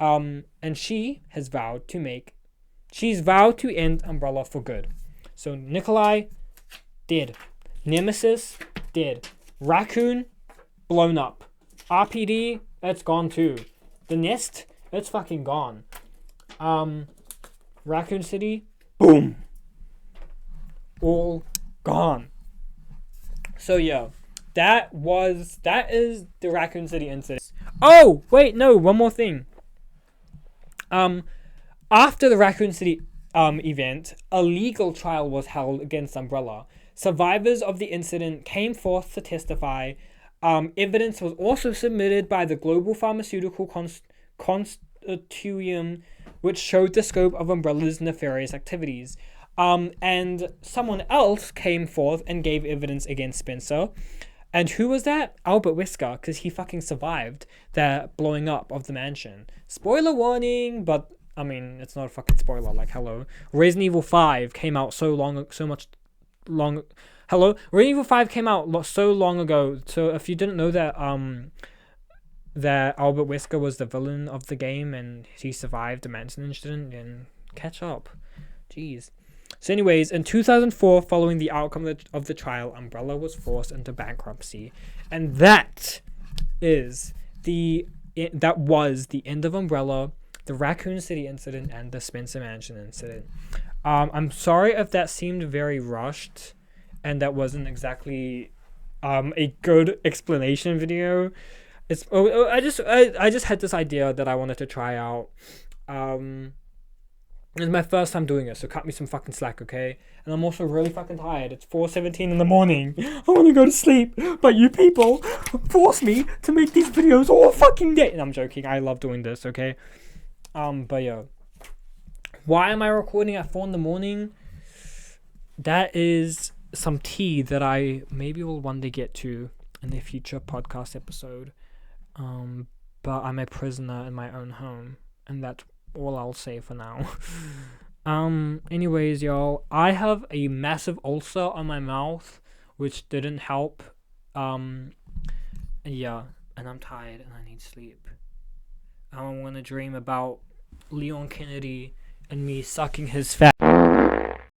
And she's vowed to end Umbrella for good. So Nikolai, dead. Nemesis, dead. Raccoon, blown up. RPD, it's gone too. The Nest, it's fucking gone. Raccoon City, boom. All gone. So yeah, that is the Raccoon City incident. Oh, wait, no, one more thing. After the Raccoon City event, a legal trial was held against Umbrella. Survivors of the incident came forth to testify. Evidence was also submitted by the Global Pharmaceutical Consortium, which showed the scope of Umbrella's nefarious activities. And someone else came forth and gave evidence against Spencer. And who was that? Albert Wesker, because he fucking survived the blowing up of the mansion. Spoiler warning, but I mean, it's not a fucking spoiler, like, hello. Resident Evil 5 came out Resident Evil 5 came out so long ago, so if you didn't know that, that Albert Wesker was the villain of the game and he survived the manson incident, then catch up. Jeez. So anyways, in 2004, following the outcome of the trial, Umbrella was forced into bankruptcy. And that was the end of Umbrella, the Raccoon City incident, and the Spencer Mansion incident. I'm sorry if that seemed very rushed and that wasn't exactly a good explanation video. I just had this idea that I wanted to try out. It's my first time doing it, so cut me some fucking slack, okay? And I'm also really fucking tired. It's 4:17 in the morning. I want to go to sleep, but you people force me to make these videos all fucking day. And I'm joking. I love doing this, okay? But yeah. Why am I recording at 4 in the morning? That is some tea that I maybe will one day get to in a future podcast episode. But I'm a prisoner in my own home, and that's all I'll say for now. Anyways, y'all, I have a massive ulcer on my mouth, which didn't help. Yeah, and I'm tired and I need sleep. I'm gonna dream about Leon Kennedy and me sucking his fat.